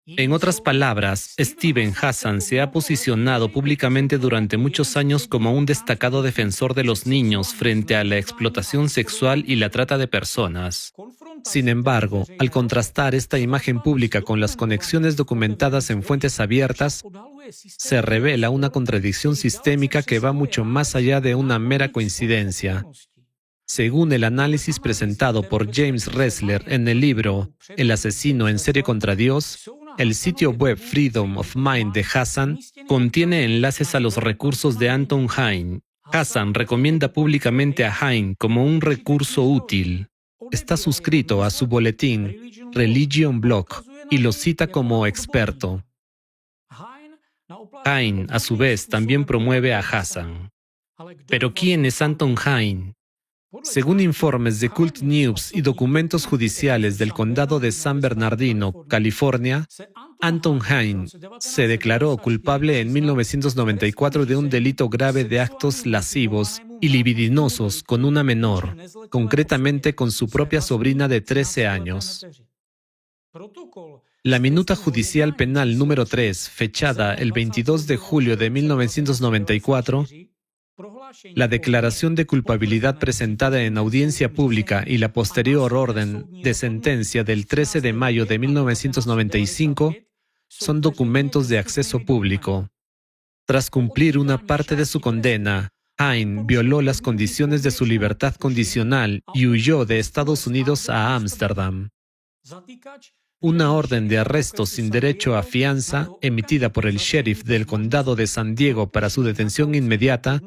En otras palabras, Steven Hassan se ha posicionado públicamente durante muchos años como un destacado defensor de los niños frente a la explotación sexual y la trata de personas. Sin embargo, al contrastar esta imagen pública con las conexiones documentadas en fuentes abiertas, se revela una contradicción sistémica que va mucho más allá de una mera coincidencia. Según el análisis presentado por James Ressler en el libro El asesino en serie contra Dios, el sitio web Freedom of Mind de Hassan contiene enlaces a los recursos de Anton Hein, Hassan recomienda públicamente a Hine como un recurso útil. Está suscrito a su boletín Religion Blog y lo cita como experto. Hine, a su vez, también promueve a Hassan. ¿Pero quién es Anton Hine? Según informes de Cult News y documentos judiciales del condado de San Bernardino, California, Anton Hine se declaró culpable en 1994 de un delito grave de actos lascivos y libidinosos con una menor, concretamente con su propia sobrina de 13 años. La minuta judicial penal número 3, fechada el 22 de julio de 1994, la declaración de culpabilidad presentada en audiencia pública y la posterior orden de sentencia del 13 de mayo de 1995 son documentos de acceso público. Tras cumplir una parte de su condena, Hine violó las condiciones de su libertad condicional y huyó de Estados Unidos a Ámsterdam. Una orden de arresto sin derecho a fianza, emitida por el sheriff del condado de San Diego para su detención inmediata,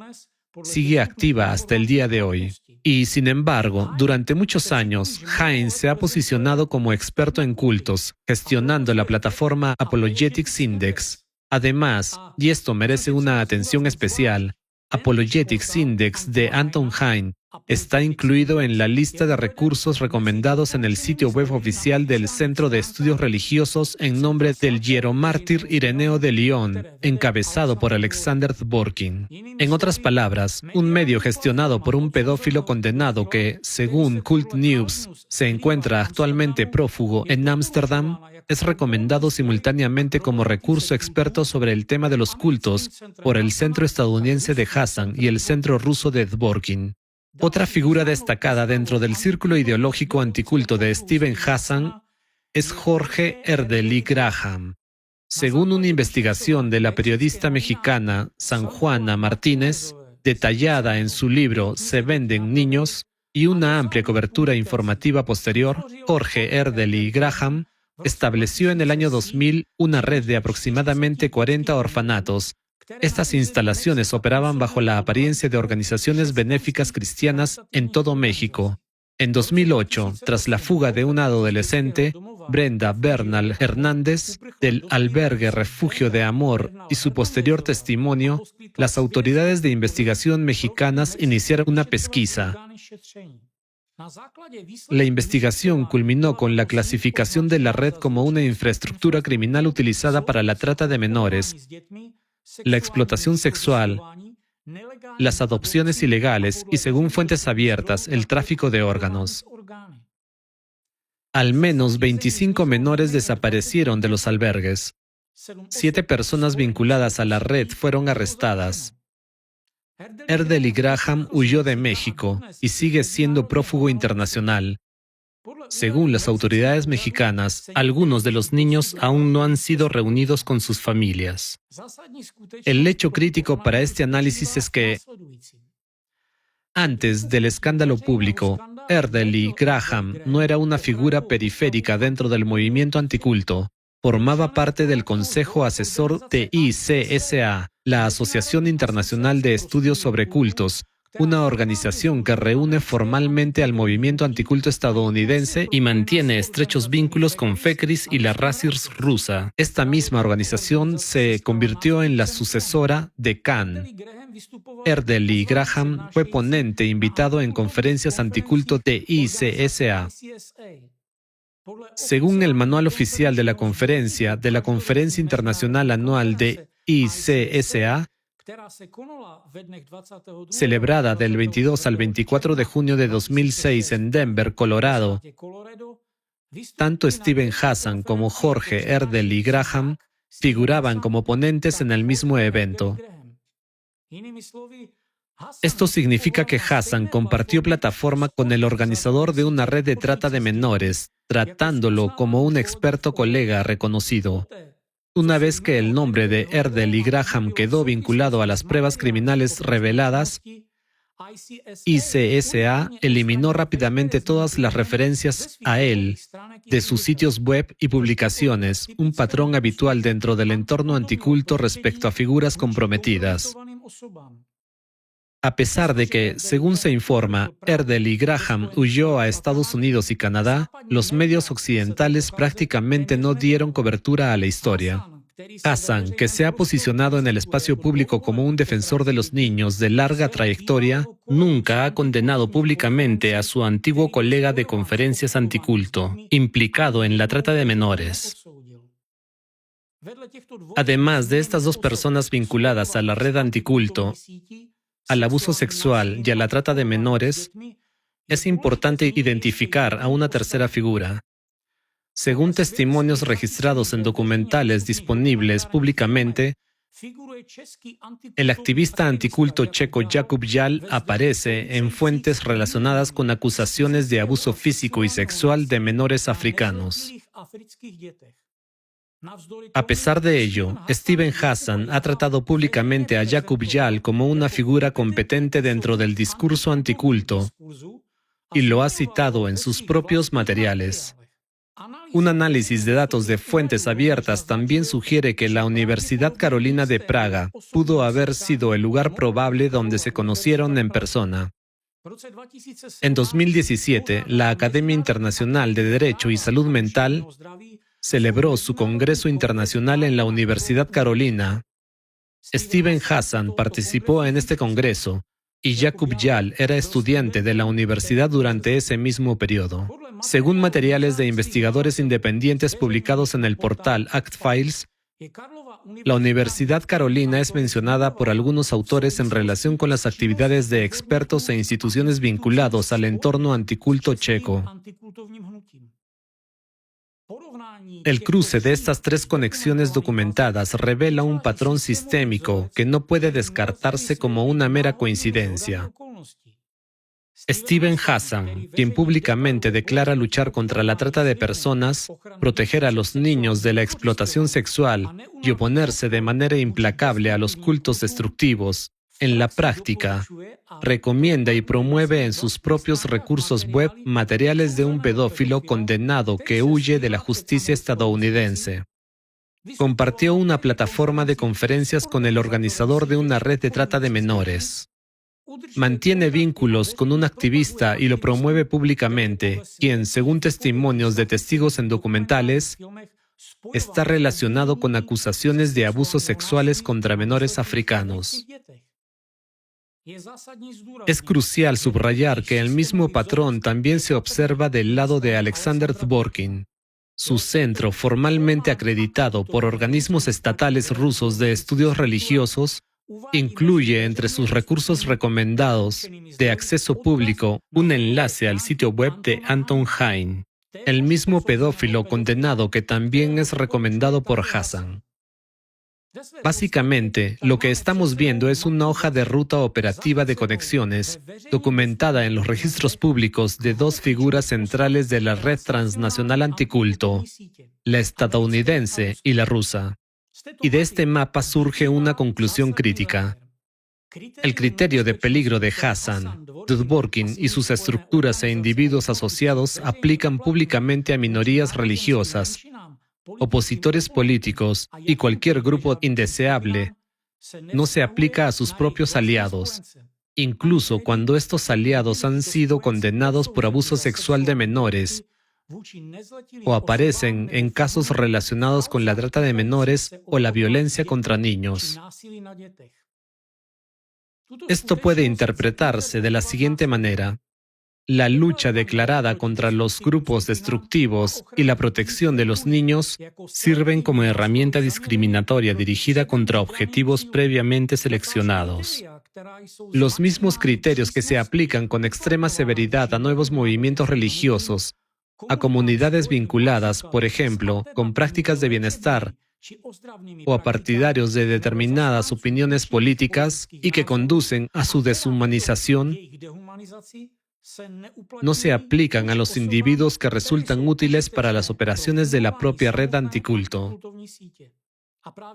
sigue activa hasta el día de hoy. Y, sin embargo, durante muchos años, Hine se ha posicionado como experto en cultos, gestionando la plataforma Apologetics Index. Además, y esto merece una atención especial, Apologetics Index de Anton Hine está incluido en la lista de recursos recomendados en el sitio web oficial del Centro de Estudios Religiosos en nombre del hieromártir Ireneo de Lyon, encabezado por Alexander Dworkin. En otras palabras, un medio gestionado por un pedófilo condenado que, según Cult News, se encuentra actualmente prófugo en Ámsterdam, es recomendado simultáneamente como recurso experto sobre el tema de los cultos por el Centro Estadounidense de Hassan y el Centro Ruso de Dworkin. Otra figura destacada dentro del círculo ideológico anticulto de Steven Hassan es Jorge Erdely Graham. Según una investigación de la periodista mexicana San Juana Martínez, detallada en su libro Se venden niños, y una amplia cobertura informativa posterior, Jorge Erdely Graham estableció en el año 2000 una red de aproximadamente 40 orfanatos. Estas instalaciones operaban bajo la apariencia de organizaciones benéficas cristianas en todo México. En 2008, tras la fuga de una adolescente, Brenda Bernal Hernández, del albergue Refugio de Amor y su posterior testimonio, las autoridades de investigación mexicanas iniciaron una pesquisa. La investigación culminó con la clasificación de la red como una infraestructura criminal utilizada para la trata de menores, la explotación sexual, las adopciones ilegales y, según fuentes abiertas, el tráfico de órganos. Al menos 25 menores desaparecieron de los albergues. 7 personas vinculadas a la red fueron arrestadas. Erdely Graham huyó de México y sigue siendo prófugo internacional. Según las autoridades mexicanas, algunos de los niños aún no han sido reunidos con sus familias. El hecho crítico para este análisis es que, antes del escándalo público, Erdely Graham no era una figura periférica dentro del movimiento anticulto. Formaba parte del Consejo Asesor de ICSA, la Asociación Internacional de Estudios sobre Cultos, una organización que reúne formalmente al movimiento anticulto estadounidense y mantiene estrechos vínculos con FECRIS y la RACIRS rusa. Esta misma organización se convirtió en la sucesora de CAN. Erdely Graham fue ponente invitado en conferencias anticulto de ICSA. Según el manual oficial de la Conferencia Internacional Anual de ICSA, celebrada del 22 al 24 de junio de 2006 en Denver, Colorado, tanto Steven Hassan como Jorge Erdely Graham figuraban como ponentes en el mismo evento. Esto significa que Hassan compartió plataforma con el organizador de una red de trata de menores, tratándolo como un experto colega reconocido. Una vez que el nombre de Erdely Graham quedó vinculado a las pruebas criminales reveladas, ICSA eliminó rápidamente todas las referencias a él de sus sitios web y publicaciones, un patrón habitual dentro del entorno anticulto respecto a figuras comprometidas. A pesar de que, según se informa, Erdel y Graham huyó a Estados Unidos y Canadá, los medios occidentales prácticamente no dieron cobertura a la historia. Hassan, que se ha posicionado en el espacio público como un defensor de los niños de larga trayectoria, nunca ha condenado públicamente a su antiguo colega de conferencias anticulto, implicado en la trata de menores. Además de estas dos personas vinculadas a la red anticulto, al abuso sexual y a la trata de menores, es importante identificar a una tercera figura. Según testimonios registrados en documentales disponibles públicamente, el activista anticulto checo Jakub Jal aparece en fuentes relacionadas con acusaciones de abuso físico y sexual de menores africanos. A pesar de ello, Steven Hassan ha tratado públicamente a Jakub Jal como una figura competente dentro del discurso anticulto y lo ha citado en sus propios materiales. Un análisis de datos de fuentes abiertas también sugiere que la Universidad Carolina de Praga pudo haber sido el lugar probable donde se conocieron en persona. En 2017, la Academia Internacional de Derecho y Salud Mental celebró su Congreso Internacional en la Universidad Carolina. Steven Hassan participó en este congreso y Jakub Jal era estudiante de la universidad durante ese mismo periodo. Según materiales de investigadores independientes publicados en el portal ActFiles, la Universidad Carolina es mencionada por algunos autores en relación con las actividades de expertos e instituciones vinculados al entorno anticulto checo. El cruce de estas tres conexiones documentadas revela un patrón sistémico que no puede descartarse como una mera coincidencia. Steven Hassan, quien públicamente declara luchar contra la trata de personas, proteger a los niños de la explotación sexual y oponerse de manera implacable a los cultos destructivos, en la práctica, recomienda y promueve en sus propios recursos web materiales de un pedófilo condenado que huye de la justicia estadounidense. Compartió una plataforma de conferencias con el organizador de una red de trata de menores. Mantiene vínculos con un activista y lo promueve públicamente, quien, según testimonios de testigos en documentales, está relacionado con acusaciones de abusos sexuales contra menores africanos. Es crucial subrayar que el mismo patrón también se observa del lado de Alexander Dvorkin. Su centro, formalmente acreditado por organismos estatales rusos de estudios religiosos, incluye entre sus recursos recomendados de acceso público un enlace al sitio web de Anton Hein, el mismo pedófilo condenado que también es recomendado por Hassan. Básicamente, lo que estamos viendo es una hoja de ruta operativa de conexiones, documentada en los registros públicos de dos figuras centrales de la red transnacional anticulto, la estadounidense y la rusa. Y de este mapa surge una conclusión crítica. El criterio de peligro de Hassan, Dvorkin y sus estructuras e individuos asociados aplican públicamente a minorías religiosas, opositores políticos y cualquier grupo indeseable. No se aplica a sus propios aliados, incluso cuando estos aliados han sido condenados por abuso sexual de menores o aparecen en casos relacionados con la trata de menores o la violencia contra niños. Esto puede interpretarse de la siguiente manera. La lucha declarada contra los grupos destructivos y la protección de los niños sirven como herramienta discriminatoria dirigida contra objetivos previamente seleccionados. Los mismos criterios que se aplican con extrema severidad a nuevos movimientos religiosos, a comunidades vinculadas, por ejemplo, con prácticas de bienestar, o a partidarios de determinadas opiniones políticas y que conducen a su deshumanización, no se aplican a los individuos que resultan útiles para las operaciones de la propia red anticulto.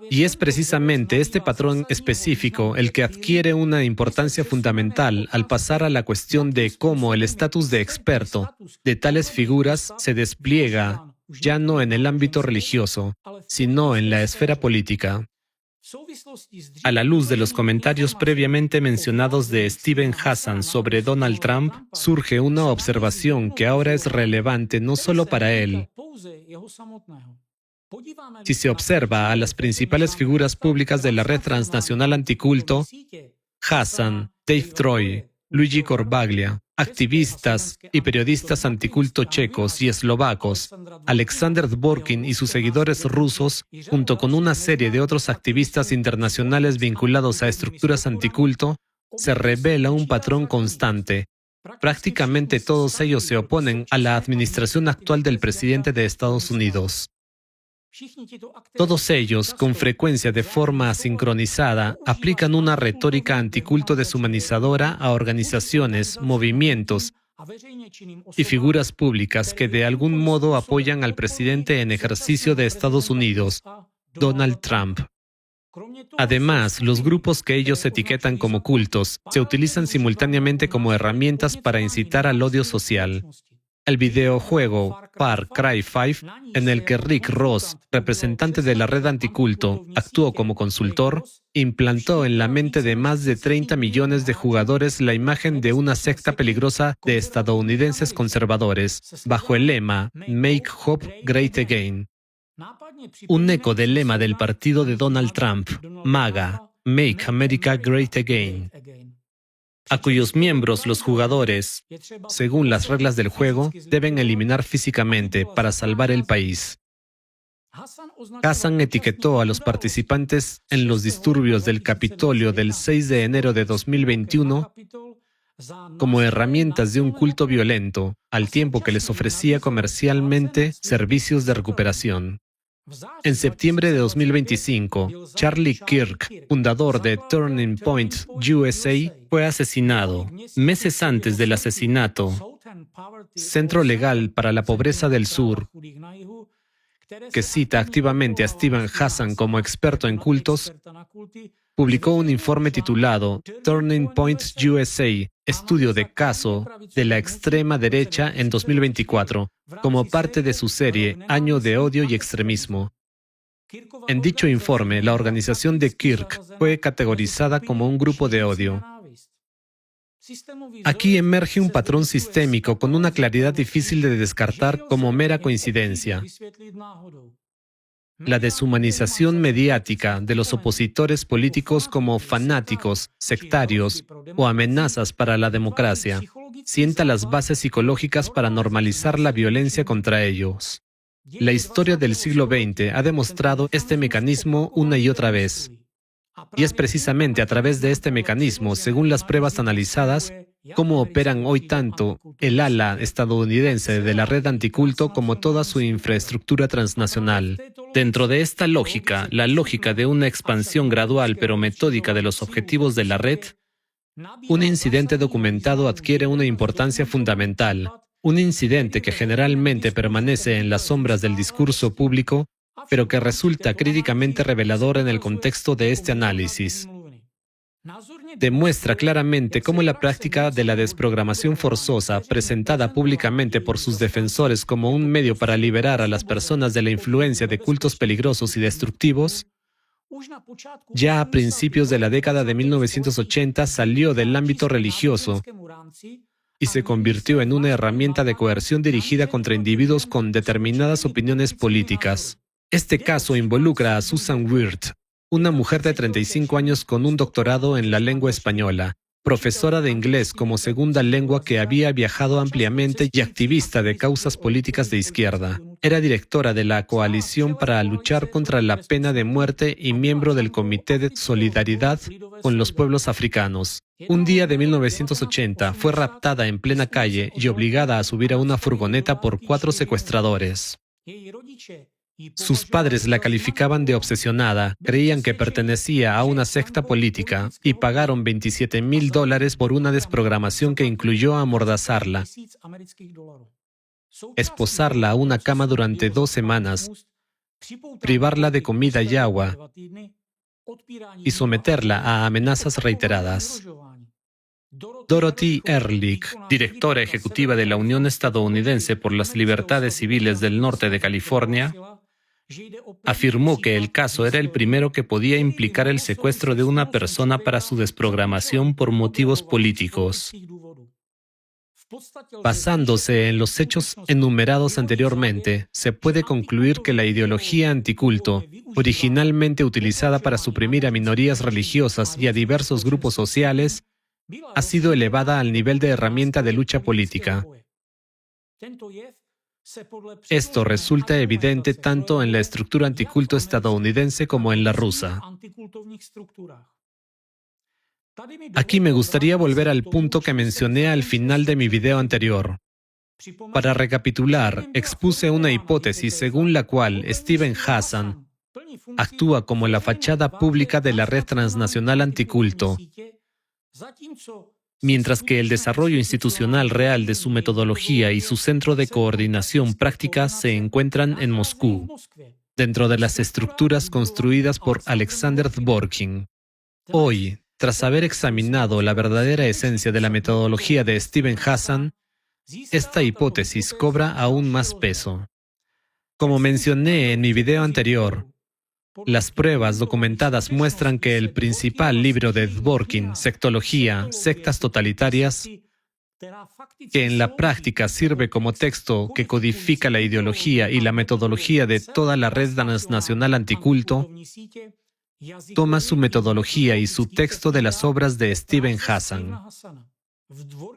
Y es precisamente este patrón específico el que adquiere una importancia fundamental al pasar a la cuestión de cómo el estatus de experto de tales figuras se despliega ya no en el ámbito religioso, sino en la esfera política. A la luz de los comentarios previamente mencionados de Steven Hassan sobre Donald Trump, surge una observación que ahora es relevante no solo para él. Si se observa a las principales figuras públicas de la red transnacional anticulto, Hassan, Dave Troy, Luigi Corbaglia, activistas y periodistas anticulto checos y eslovacos, Alexander Dworkin y sus seguidores rusos, junto con una serie de otros activistas internacionales vinculados a estructuras anticulto, se revela un patrón constante. Prácticamente todos ellos se oponen a la administración actual del presidente de Estados Unidos. Todos ellos, con frecuencia de forma sincronizada, aplican una retórica anticulto deshumanizadora a organizaciones, movimientos y figuras públicas que de algún modo apoyan al presidente en ejercicio de Estados Unidos, Donald Trump. Además, los grupos que ellos etiquetan como cultos se utilizan simultáneamente como herramientas para incitar al odio social. El videojuego Far Cry 5, en el que Rick Ross, representante de la red anticulto, actuó como consultor, implantó en la mente de más de 30 millones de jugadores la imagen de una secta peligrosa de estadounidenses conservadores, bajo el lema Make Hope Great Again. Un eco del lema del partido de Donald Trump, MAGA, Make America Great Again, a cuyos miembros los jugadores, según las reglas del juego, deben eliminar físicamente para salvar el país. Hassan etiquetó a los participantes en los disturbios del Capitolio del 6 de enero de 2021 como herramientas de un culto violento, al tiempo que les ofrecía comercialmente servicios de recuperación. En septiembre de 2025, Charlie Kirk, fundador de Turning Point USA, fue asesinado. Meses antes del asesinato, Centro Legal para la Pobreza del Sur, que cita activamente a Steven Hassan como experto en cultos, publicó un informe titulado Turning Point USA, estudio de caso de la extrema derecha en 2024, como parte de su serie Año de Odio y Extremismo. En dicho informe, la organización de Kirk fue categorizada como un grupo de odio. Aquí emerge un patrón sistémico con una claridad difícil de descartar como mera coincidencia. La deshumanización mediática de los opositores políticos como fanáticos, sectarios o amenazas para la democracia sienta las bases psicológicas para normalizar la violencia contra ellos. La historia del siglo XX ha demostrado este mecanismo una y otra vez. Y es precisamente a través de este mecanismo, según las pruebas analizadas, cómo operan hoy tanto el ala estadounidense de la red anticulto como toda su infraestructura transnacional. Dentro de esta lógica, la lógica de una expansión gradual pero metódica de los objetivos de la red, un incidente documentado adquiere una importancia fundamental, un incidente que generalmente permanece en las sombras del discurso público, pero que resulta críticamente revelador en el contexto de este análisis. Demuestra claramente cómo la práctica de la desprogramación forzosa, presentada públicamente por sus defensores como un medio para liberar a las personas de la influencia de cultos peligrosos y destructivos, ya a principios de la década de 1980 salió del ámbito religioso y se convirtió en una herramienta de coerción dirigida contra individuos con determinadas opiniones políticas. Este caso involucra a Susan Wirth, una mujer de 35 años con un doctorado en la lengua española, profesora de inglés como segunda lengua que había viajado ampliamente y activista de causas políticas de izquierda. Era directora de la Coalición para luchar contra la pena de muerte y miembro del Comité de Solidaridad con los Pueblos Africanos. Un día de 1980 fue raptada en plena calle y obligada a subir a una furgoneta por 4 secuestradores. Sus padres la calificaban de obsesionada, creían que pertenecía a una secta política y pagaron $27,000 por una desprogramación que incluyó amordazarla, esposarla a una cama durante 2 semanas, privarla de comida y agua y someterla a amenazas reiteradas. Dorothy Ehrlich, directora ejecutiva de la Unión Estadounidense por las Libertades Civiles del Norte de California, Afirmó que el caso era el primero que podía implicar el secuestro de una persona para su desprogramación por motivos políticos. Basándose en los hechos enumerados anteriormente, se puede concluir que la ideología anticulto, originalmente utilizada para suprimir a minorías religiosas y a diversos grupos sociales, ha sido elevada al nivel de herramienta de lucha política. Esto resulta evidente tanto en la estructura anticulto estadounidense como en la rusa. Aquí me gustaría volver al punto que mencioné al final de mi video anterior. Para recapitular, expuse una hipótesis según la cual Steven Hassan actúa como la fachada pública de la red transnacional anticulto, mientras que el desarrollo institucional real de su metodología y su centro de coordinación práctica se encuentran en Moscú, dentro de las estructuras construidas por Alexander Dworkin. Hoy, tras haber examinado la verdadera esencia de la metodología de Steven Hassan, esta hipótesis cobra aún más peso. Como mencioné en mi video anterior, las pruebas documentadas muestran que el principal libro de Dworkin, Sectología, Sectas Totalitarias, que en la práctica sirve como texto que codifica la ideología y la metodología de toda la red transnacional anticulto, toma su metodología y su texto de las obras de Steven Hassan.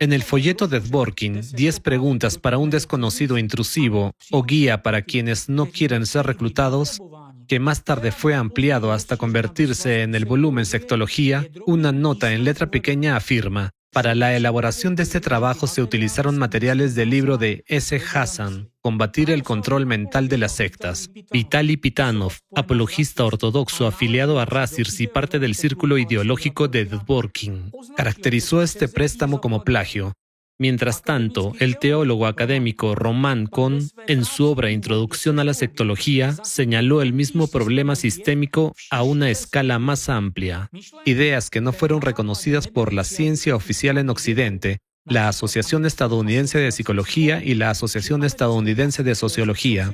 En el folleto de Dworkin, 10 preguntas para un desconocido intrusivo o guía para quienes no quieren ser reclutados, que más tarde fue ampliado hasta convertirse en el volumen Sectología, una nota en letra pequeña afirma: para la elaboración de este trabajo se utilizaron materiales del libro de S. Hassan, Combatir el control mental de las sectas. Vitaly Pitanov, apologista ortodoxo afiliado a Rasirs y parte del círculo ideológico de Dworkin, caracterizó este préstamo como plagio. Mientras tanto, el teólogo académico Roman Kohn, en su obra Introducción a la Sectología, señaló el mismo problema sistémico a una escala más amplia. Ideas que no fueron reconocidas por la ciencia oficial en Occidente, la Asociación Estadounidense de Psicología y la Asociación Estadounidense de Sociología,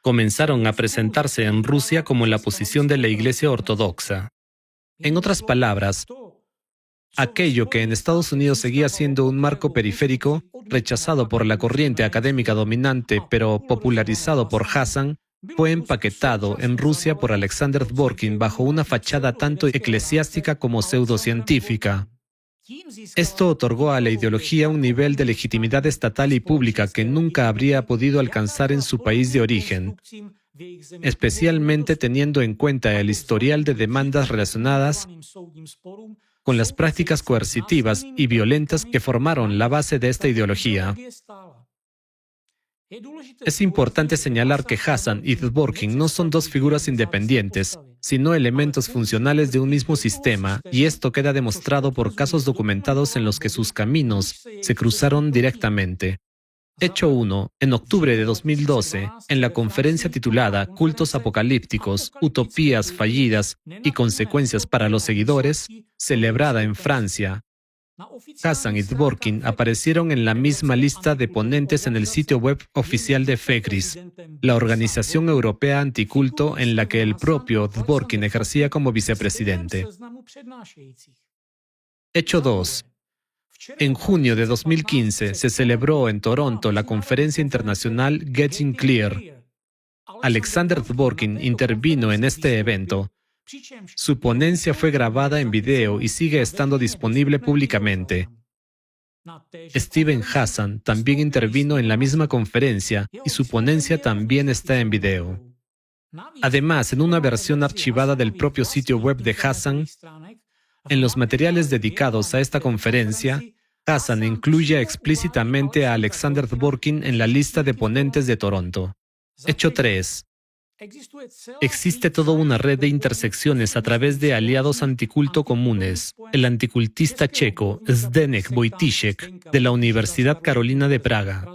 comenzaron a presentarse en Rusia como la posición de la Iglesia Ortodoxa. En otras palabras, aquello que en Estados Unidos seguía siendo un marco periférico, rechazado por la corriente académica dominante pero popularizado por Hassan, fue empaquetado en Rusia por Alexander Dworkin bajo una fachada tanto eclesiástica como pseudocientífica. Esto otorgó a la ideología un nivel de legitimidad estatal y pública que nunca habría podido alcanzar en su país de origen, especialmente teniendo en cuenta el historial de demandas relacionadas con las prácticas coercitivas y violentas que formaron la base de esta ideología. Es importante señalar que Hassan y Dworkin no son dos figuras independientes, sino elementos funcionales de un mismo sistema, y esto queda demostrado por casos documentados en los que sus caminos se cruzaron directamente. Hecho 1. En octubre de 2012, en la conferencia titulada Cultos apocalípticos, utopías fallidas y consecuencias para los seguidores, celebrada en Francia, Hassan y Dworkin aparecieron en la misma lista de ponentes en el sitio web oficial de FECRIS, la organización europea anticulto en la que el propio Dworkin ejercía como vicepresidente. Hecho 2. En junio de 2015 se celebró en Toronto la conferencia internacional Getting Clear. Alexander Dworkin intervino en este evento. Su ponencia fue grabada en video y sigue estando disponible públicamente. Steven Hassan también intervino en la misma conferencia y su ponencia también está en video. Además, en una versión archivada del propio sitio web de Hassan, en los materiales dedicados a esta conferencia, Hassan incluye explícitamente a Alexander Dworkin en la lista de ponentes de Toronto. Hecho 3. Existe toda una red de intersecciones a través de aliados anticulto comunes. El anticultista checo Zdeněk Wojtyšek, de la Universidad Carolina de Praga.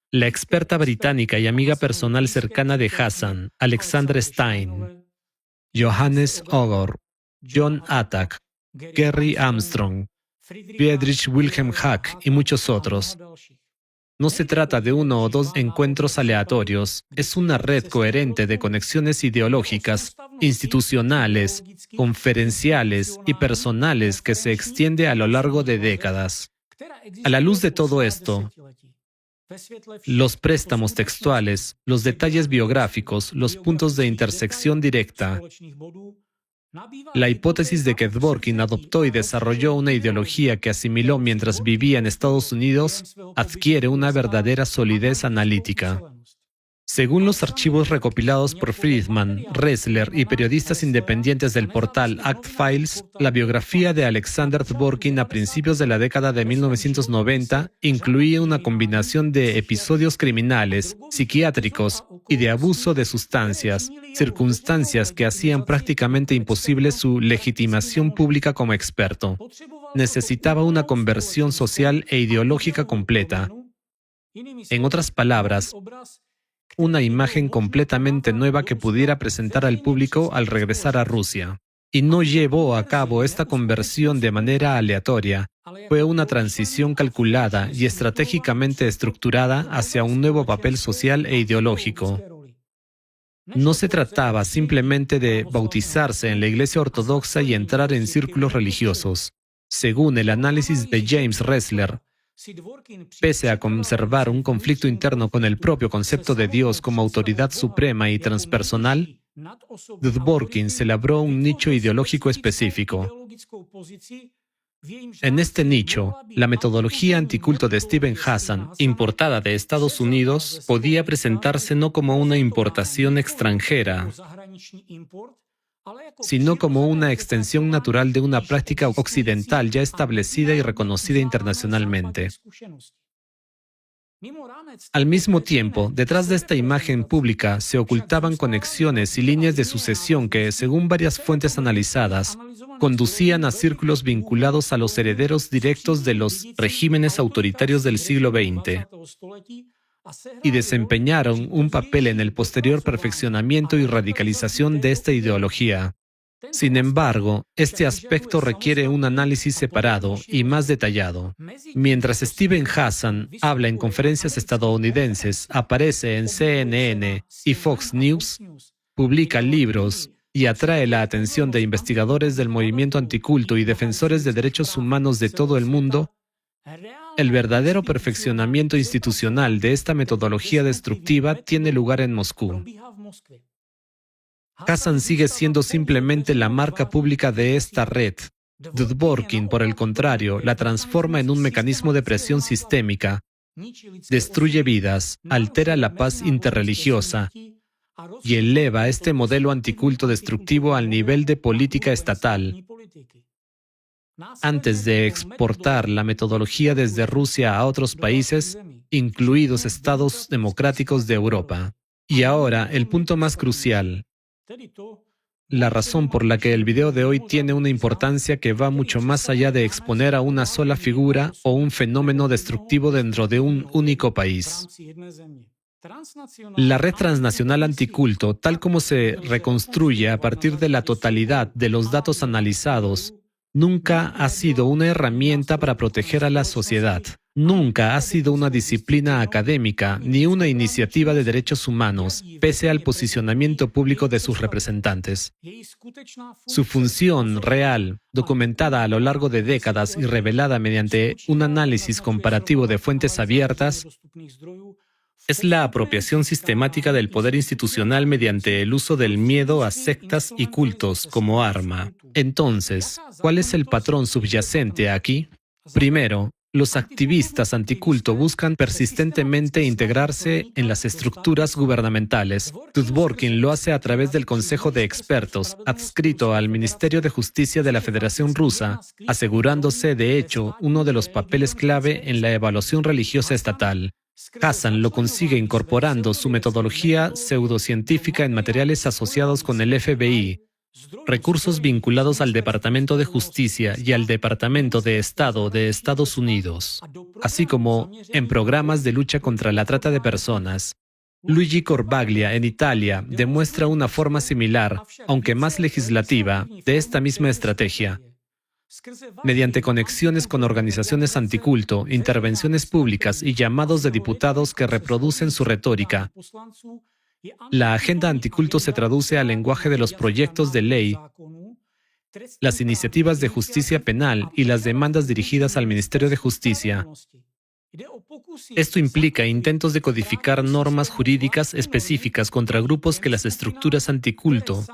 La experta británica y amiga personal cercana de Hassan, Alexandra Stein. Johannes Ogor, John Attack, Gary Armstrong, Friedrich Wilhelm Hack y muchos otros. No se trata de uno o dos encuentros aleatorios, es una red coherente de conexiones ideológicas, institucionales, conferenciales y personales que se extiende a lo largo de décadas. A la luz de todo esto, los préstamos textuales, los detalles biográficos, los puntos de intersección directa, la hipótesis de que Dworkin adoptó y desarrolló una ideología que asimiló mientras vivía en Estados Unidos adquiere una verdadera solidez analítica. Según los archivos recopilados por Friedman, Ressler y periodistas independientes del portal ActFiles, la biografía de Alexander Dworkin a principios de la década de 1990 incluía una combinación de episodios criminales, psiquiátricos y de abuso de sustancias, circunstancias que hacían prácticamente imposible su legitimación pública como experto. Necesitaba una conversión social e ideológica completa. En otras palabras, una imagen completamente nueva que pudiera presentar al público al regresar a Rusia. Y no llevó a cabo esta conversión de manera aleatoria. Fue una transición calculada y estratégicamente estructurada hacia un nuevo papel social e ideológico. No se trataba simplemente de bautizarse en la Iglesia Ortodoxa y entrar en círculos religiosos. Según el análisis de James Ressler, pese a conservar un conflicto interno con el propio concepto de Dios como autoridad suprema y transpersonal, Dworkin se labró un nicho ideológico específico. En este nicho, la metodología anticulto de Steven Hassan, importada de Estados Unidos, podía presentarse no como una importación extranjera, sino como una extensión natural de una práctica occidental ya establecida y reconocida internacionalmente. Al mismo tiempo, detrás de esta imagen pública se ocultaban conexiones y líneas de sucesión que, según varias fuentes analizadas, conducían a círculos vinculados a los herederos directos de los regímenes autoritarios del siglo XX. Y desempeñaron un papel en el posterior perfeccionamiento y radicalización de esta ideología. Sin embargo, este aspecto requiere un análisis separado y más detallado. Mientras Steven Hassan habla en conferencias estadounidenses, aparece en CNN y Fox News, publica libros y atrae la atención de investigadores del movimiento anticulto y defensores de derechos humanos de todo el mundo, el verdadero perfeccionamiento institucional de esta metodología destructiva tiene lugar en Moscú. Hassan sigue siendo simplemente la marca pública de esta red. Dworkin, por el contrario, la transforma en un mecanismo de presión sistémica, destruye vidas, altera la paz interreligiosa y eleva este modelo anticulto destructivo al nivel de política estatal. Antes de exportar la metodología desde Rusia a otros países, incluidos estados democráticos de Europa. Y ahora, el punto más crucial. La razón por la que el video de hoy tiene una importancia que va mucho más allá de exponer a una sola figura o un fenómeno destructivo dentro de un único país. La red transnacional anticulto, tal como se reconstruye a partir de la totalidad de los datos analizados, nunca ha sido una herramienta para proteger a la sociedad. Nunca ha sido una disciplina académica ni una iniciativa de derechos humanos, pese al posicionamiento público de sus representantes. Su función real, documentada a lo largo de décadas y revelada mediante un análisis comparativo de fuentes abiertas, es la apropiación sistemática del poder institucional mediante el uso del miedo a sectas y cultos como arma. Entonces, ¿cuál es el patrón subyacente aquí? Primero, los activistas anticulto buscan persistentemente integrarse en las estructuras gubernamentales. Dworkin lo hace a través del Consejo de Expertos, adscrito al Ministerio de Justicia de la Federación Rusa, asegurándose, de hecho, uno de los papeles clave en la evaluación religiosa estatal. Hassan lo consigue incorporando su metodología pseudocientífica en materiales asociados con el FBI, recursos vinculados al Departamento de Justicia y al Departamento de Estado de Estados Unidos, así como en programas de lucha contra la trata de personas. Luigi Corbaglia, en Italia, demuestra una forma similar, aunque más legislativa, de esta misma estrategia. mediante conexiones con organizaciones anticulto, intervenciones públicas y llamados de diputados que reproducen su retórica. La agenda anticulto se traduce al lenguaje de los proyectos de ley, las iniciativas de justicia penal y las demandas dirigidas al Ministerio de Justicia. Esto implica intentos de codificar normas jurídicas específicas contra grupos que las estructuras anticulto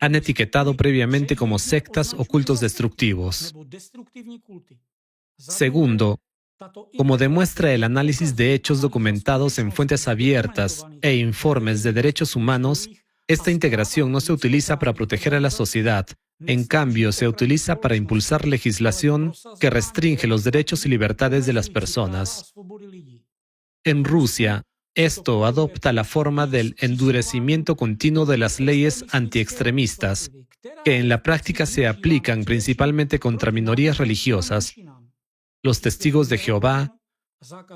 han etiquetado previamente como sectas o cultos destructivos. Segundo, como demuestra el análisis de hechos documentados en fuentes abiertas e informes de derechos humanos, esta integración no se utiliza para proteger a la sociedad. En cambio, se utiliza para impulsar legislación que restringe los derechos y libertades de las personas. En Rusia, esto adopta la forma del endurecimiento continuo de las leyes antiextremistas, que en la práctica se aplican principalmente contra minorías religiosas, los testigos de Jehová,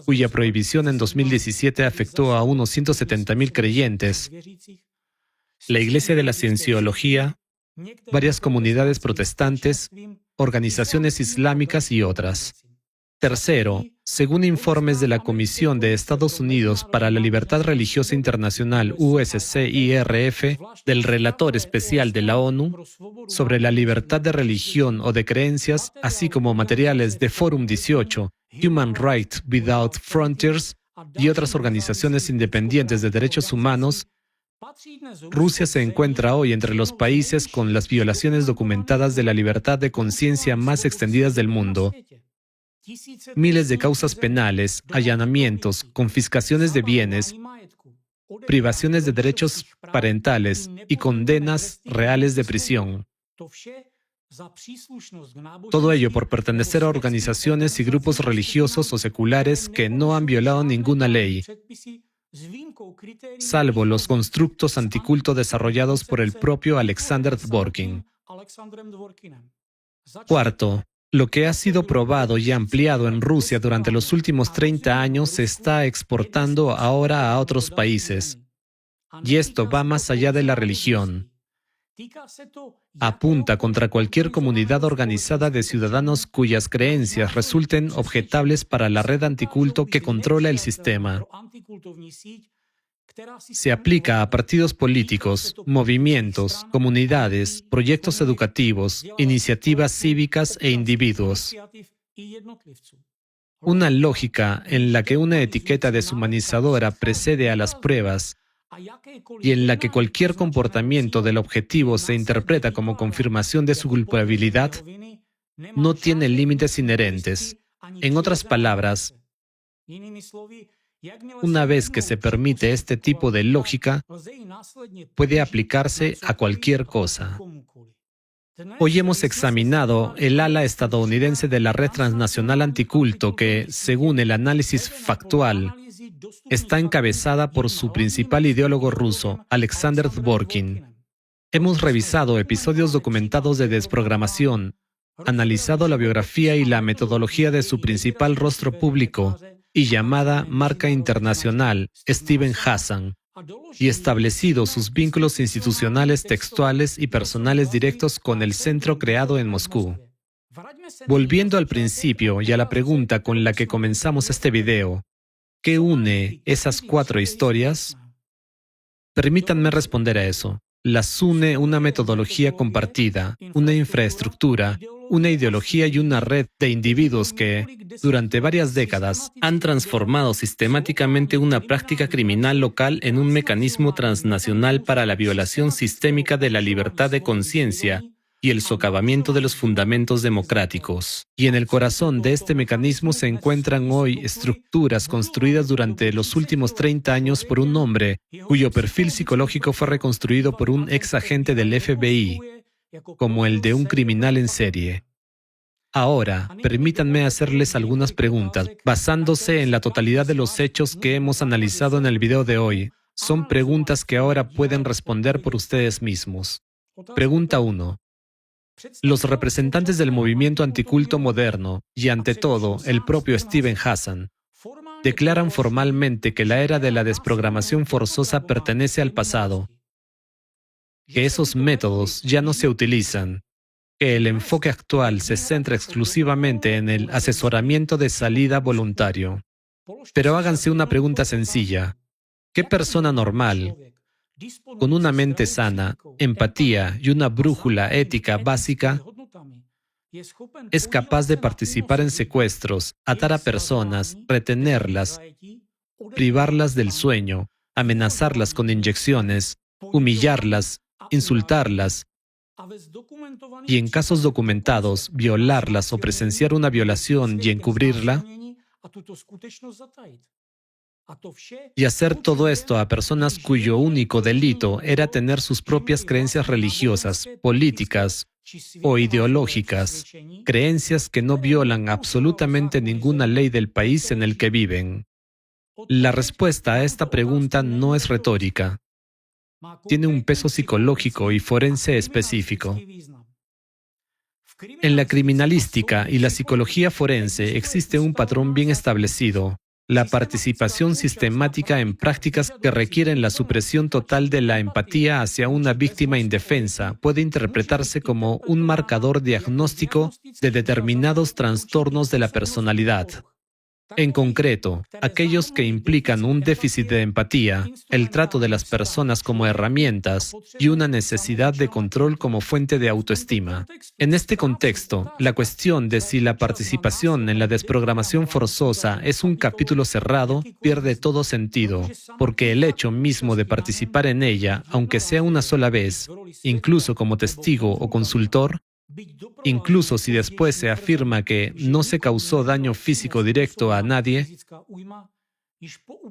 cuya prohibición en 2017 afectó a unos 170,000 creyentes, la Iglesia de la Cienciología, varias comunidades protestantes, organizaciones islámicas y otras. Tercero, según informes de la Comisión de Estados Unidos para la Libertad Religiosa Internacional USCIRF, del relator especial de la ONU sobre la libertad de religión o de creencias, así como materiales de Forum 18, Human Rights Without Frontiers y otras organizaciones independientes de derechos humanos, Rusia se encuentra hoy entre los países con las violaciones documentadas de la libertad de conciencia más extendidas del mundo. Miles de causas penales, allanamientos, confiscaciones de bienes, privaciones de derechos parentales y condenas reales de prisión. Todo ello por pertenecer a organizaciones y grupos religiosos o seculares que no han violado ninguna ley, salvo los constructos anticulto desarrollados por el propio Alexander Dworkin. Cuarto, lo que ha sido probado y ampliado en Rusia durante los últimos 30 años se está exportando ahora a otros países. Y esto va más allá de la religión. Apunta contra cualquier comunidad organizada de ciudadanos cuyas creencias resulten objetables para la red anticulto que controla el sistema. Se aplica a partidos políticos, movimientos, comunidades, proyectos educativos, iniciativas cívicas e individuos. Una lógica en la que una etiqueta deshumanizadora precede a las pruebas y en la que cualquier comportamiento del objetivo se interpreta como confirmación de su culpabilidad, no tiene límites inherentes. En otras palabras, una vez que se permite este tipo de lógica, puede aplicarse a cualquier cosa. Hoy hemos examinado el ala estadounidense de la red transnacional anticulto que, según el análisis factual, está encabezada por su principal ideólogo ruso, Alexander Dworkin. Hemos revisado episodios documentados de desprogramación, analizado la biografía y la metodología de su principal rostro público y llamada marca internacional, Steven Hassan, y establecido sus vínculos institucionales, textuales y personales directos con el centro creado en Moscú. Volviendo al principio y a la pregunta con la que comenzamos este video, ¿qué une esas 4 historias? Permítanme responder a eso. Las une una metodología compartida, una infraestructura, una ideología y una red de individuos que, durante varias décadas, han transformado sistemáticamente una práctica criminal local en un mecanismo transnacional para la violación sistémica de la libertad de conciencia y el socavamiento de los fundamentos democráticos. Y en el corazón de este mecanismo se encuentran hoy estructuras construidas durante los últimos 30 años por un hombre cuyo perfil psicológico fue reconstruido por un ex agente del FBI, como el de un criminal en serie. Ahora, permítanme hacerles algunas preguntas, basándose en la totalidad de los hechos que hemos analizado en el video de hoy. Son preguntas que ahora pueden responder por ustedes mismos. Pregunta 1. Los representantes del movimiento anticulto moderno, y ante todo, el propio Steven Hassan, declaran formalmente que la era de la desprogramación forzosa pertenece al pasado, que esos métodos ya no se utilizan, que el enfoque actual se centra exclusivamente en el asesoramiento de salida voluntario. Pero háganse una pregunta sencilla. ¿Qué persona normal, con una mente sana, empatía y una brújula ética básica, es capaz de participar en secuestros, atar a personas, retenerlas, privarlas del sueño, amenazarlas con inyecciones, humillarlas, insultarlas y, en casos documentados, violarlas o presenciar una violación y encubrirla? Y hacer todo esto a personas cuyo único delito era tener sus propias creencias religiosas, políticas o ideológicas, creencias que no violan absolutamente ninguna ley del país en el que viven. La respuesta a esta pregunta no es retórica. Tiene un peso psicológico y forense específico. En la criminalística y la psicología forense existe un patrón bien establecido: la participación sistemática en prácticas que requieren la supresión total de la empatía hacia una víctima indefensa puede interpretarse como un marcador diagnóstico de determinados trastornos de la personalidad. En concreto, aquellos que implican un déficit de empatía, el trato de las personas como herramientas y una necesidad de control como fuente de autoestima. En este contexto, la cuestión de si la participación en la desprogramación forzosa es un capítulo cerrado pierde todo sentido, porque el hecho mismo de participar en ella, aunque sea una sola vez, incluso como testigo o consultor, incluso si después se afirma que no se causó daño físico directo a nadie,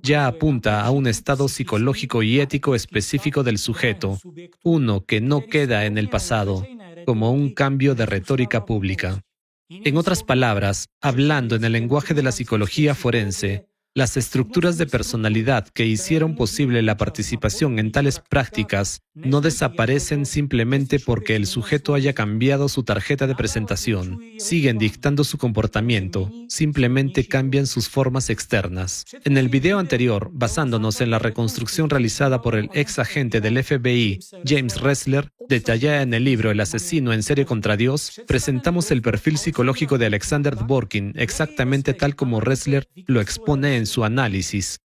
ya apunta a un estado psicológico y ético específico del sujeto, uno que no queda en el pasado, como un cambio de retórica pública. En otras palabras, hablando en el lenguaje de la psicología forense, las estructuras de personalidad que hicieron posible la participación en tales prácticas no desaparecen simplemente porque el sujeto haya cambiado su tarjeta de presentación. Siguen dictando su comportamiento, simplemente cambian sus formas externas. En el video anterior, basándonos en la reconstrucción realizada por el ex agente del FBI, James Ressler, detallada en el libro El asesino en serie contra Dios, presentamos el perfil psicológico de Alexander Dworkin exactamente tal como Ressler lo expone en su análisis.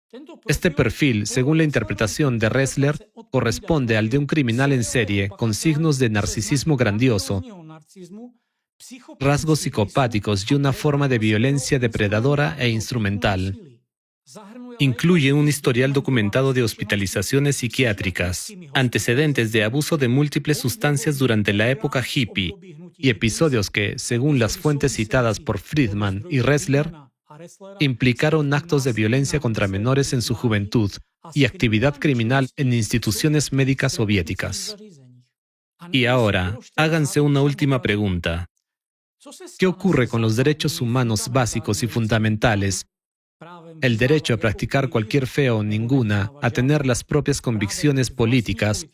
Este perfil, según la interpretación de Ressler, corresponde al de un criminal en serie con signos de narcisismo grandioso, rasgos psicopáticos y una forma de violencia depredadora e instrumental. Incluye un historial documentado de hospitalizaciones psiquiátricas, antecedentes de abuso de múltiples sustancias durante la época hippie y episodios que, según las fuentes citadas por Friedman y Ressler, implicaron actos de violencia contra menores en su juventud y actividad criminal en instituciones médicas soviéticas. Y ahora, háganse una última pregunta. ¿Qué ocurre con los derechos humanos básicos y fundamentales? El derecho a practicar cualquier fe o ninguna, a tener las propias convicciones políticas,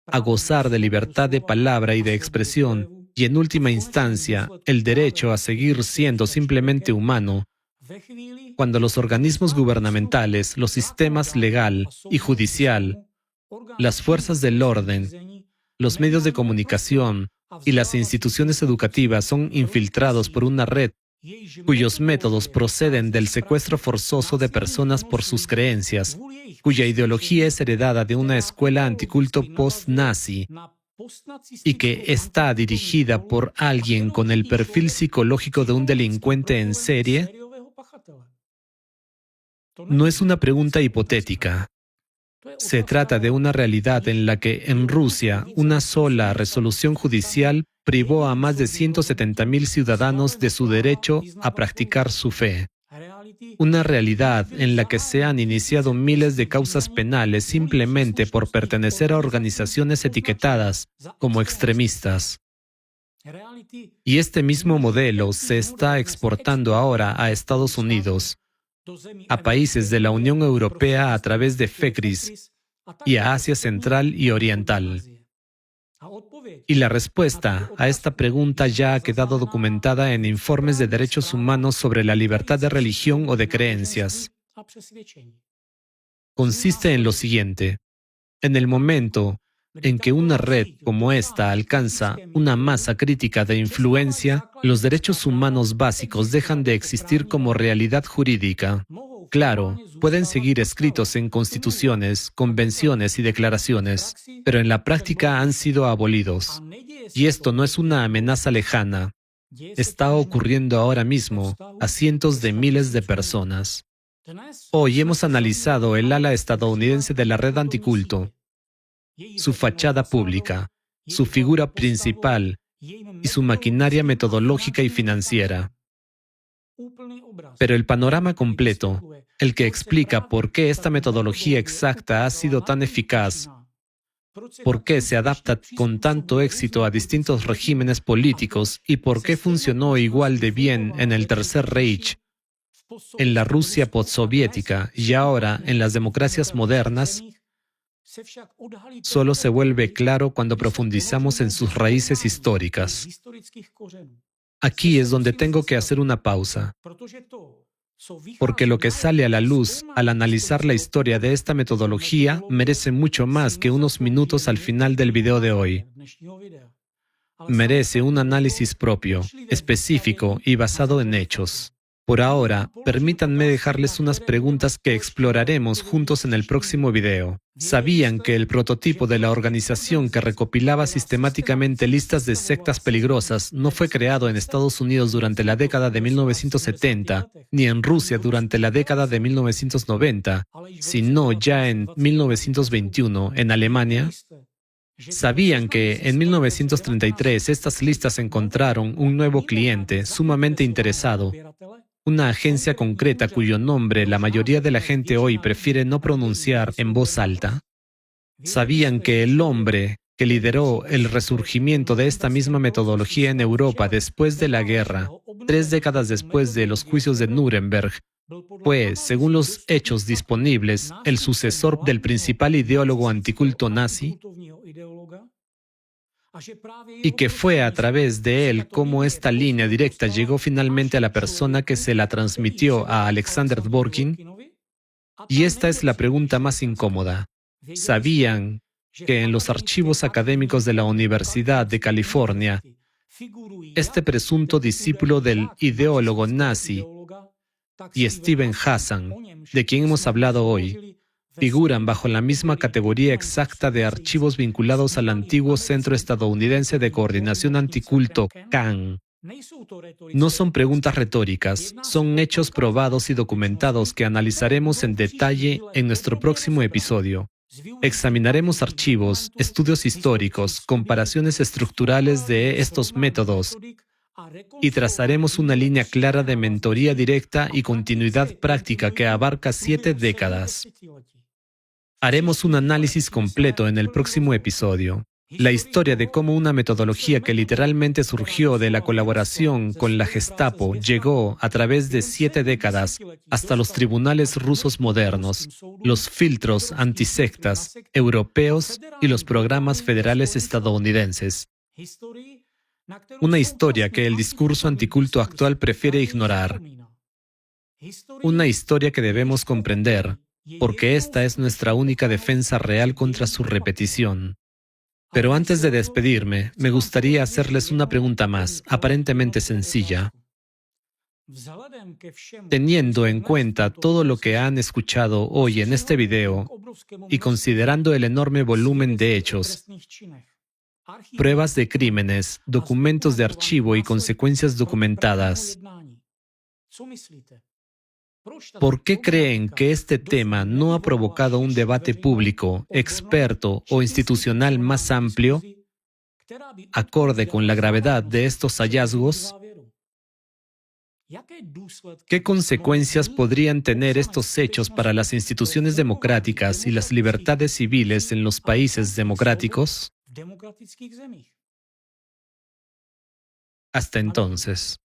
a gozar de libertad de palabra y de expresión, y en última instancia, el derecho a seguir siendo simplemente humano, cuando los organismos gubernamentales, los sistemas legal y judicial, las fuerzas del orden, los medios de comunicación y las instituciones educativas son infiltrados por una red cuyos métodos proceden del secuestro forzoso de personas por sus creencias, cuya ideología es heredada de una escuela anticulto post-nazi y que está dirigida por alguien con el perfil psicológico de un delincuente en serie? No es una pregunta hipotética. Se trata de una realidad en la que, en Rusia, una sola resolución judicial privó a más de 170.000 ciudadanos de su derecho a practicar su fe. Una realidad en la que se han iniciado miles de causas penales simplemente por pertenecer a organizaciones etiquetadas como extremistas. Y este mismo modelo se está exportando ahora a Estados Unidos, a países de la Unión Europea a través de FECRIS y a Asia Central y Oriental. Y la respuesta a esta pregunta ya ha quedado documentada en informes de derechos humanos sobre la libertad de religión o de creencias. Consiste en lo siguiente. En el momento en que una red como esta alcanza una masa crítica de influencia, los derechos humanos básicos dejan de existir como realidad jurídica. Claro, pueden seguir escritos en constituciones, convenciones y declaraciones, pero en la práctica han sido abolidos. Y esto no es una amenaza lejana. Está ocurriendo ahora mismo a cientos de miles de personas. Hoy hemos analizado el ala estadounidense de la red anticulto, su fachada pública, su figura principal y su maquinaria metodológica y financiera. Pero el panorama completo, el que explica por qué esta metodología exacta ha sido tan eficaz, por qué se adapta con tanto éxito a distintos regímenes políticos y por qué funcionó igual de bien en el Tercer Reich, en la Rusia postsoviética y ahora en las democracias modernas, solo se vuelve claro cuando profundizamos en sus raíces históricas. Aquí es donde tengo que hacer una pausa, porque lo que sale a la luz al analizar la historia de esta metodología merece mucho más que unos minutos al final del video de hoy. Merece un análisis propio, específico y basado en hechos. Por ahora, permítanme dejarles unas preguntas que exploraremos juntos en el próximo video. ¿Sabían que el prototipo de la organización que recopilaba sistemáticamente listas de sectas peligrosas no fue creado en Estados Unidos durante la década de 1970, ni en Rusia durante la década de 1990, sino ya en 1921 en Alemania? ¿Sabían que en 1933 estas listas encontraron un nuevo cliente sumamente interesado? Una agencia concreta cuyo nombre la mayoría de la gente hoy prefiere no pronunciar en voz alta. ¿Sabían que el hombre que lideró el resurgimiento de esta misma metodología en Europa después de la guerra, 3 décadas después de los juicios de Nuremberg, fue, según los hechos disponibles, el sucesor del principal ideólogo anticulto nazi? Y que fue a través de él cómo esta línea directa llegó finalmente a la persona que se la transmitió a Alexander Dworkin. Y esta es la pregunta más incómoda. ¿Sabían que en los archivos académicos de la Universidad de California, este presunto discípulo del ideólogo nazi y Steven Hassan, de quien hemos hablado hoy, figuran bajo la misma categoría exacta de archivos vinculados al antiguo Centro Estadounidense de Coordinación Anticulto, CAN? No son preguntas retóricas, son hechos probados y documentados que analizaremos en detalle en nuestro próximo episodio. Examinaremos archivos, estudios históricos, comparaciones estructurales de estos métodos y trazaremos una línea clara de mentoría directa y continuidad práctica que abarca 7 décadas. Haremos un análisis completo en el próximo episodio. La historia de cómo una metodología que literalmente surgió de la colaboración con la Gestapo llegó, a través de 7 décadas, hasta los tribunales rusos modernos, los filtros antisectas europeos y los programas federales estadounidenses. Una historia que el discurso anticulto actual prefiere ignorar. Una historia que debemos comprender, porque esta es nuestra única defensa real contra su repetición. Pero antes de despedirme, me gustaría hacerles una pregunta más, aparentemente sencilla. Teniendo en cuenta todo lo que han escuchado hoy en este video y considerando el enorme volumen de hechos, pruebas de crímenes, documentos de archivo y consecuencias documentadas, ¿por qué creen que este tema no ha provocado un debate público, experto o institucional más amplio, acorde con la gravedad de estos hallazgos? ¿Qué consecuencias podrían tener estos hechos para las instituciones democráticas y las libertades civiles en los países democráticos? Hasta entonces.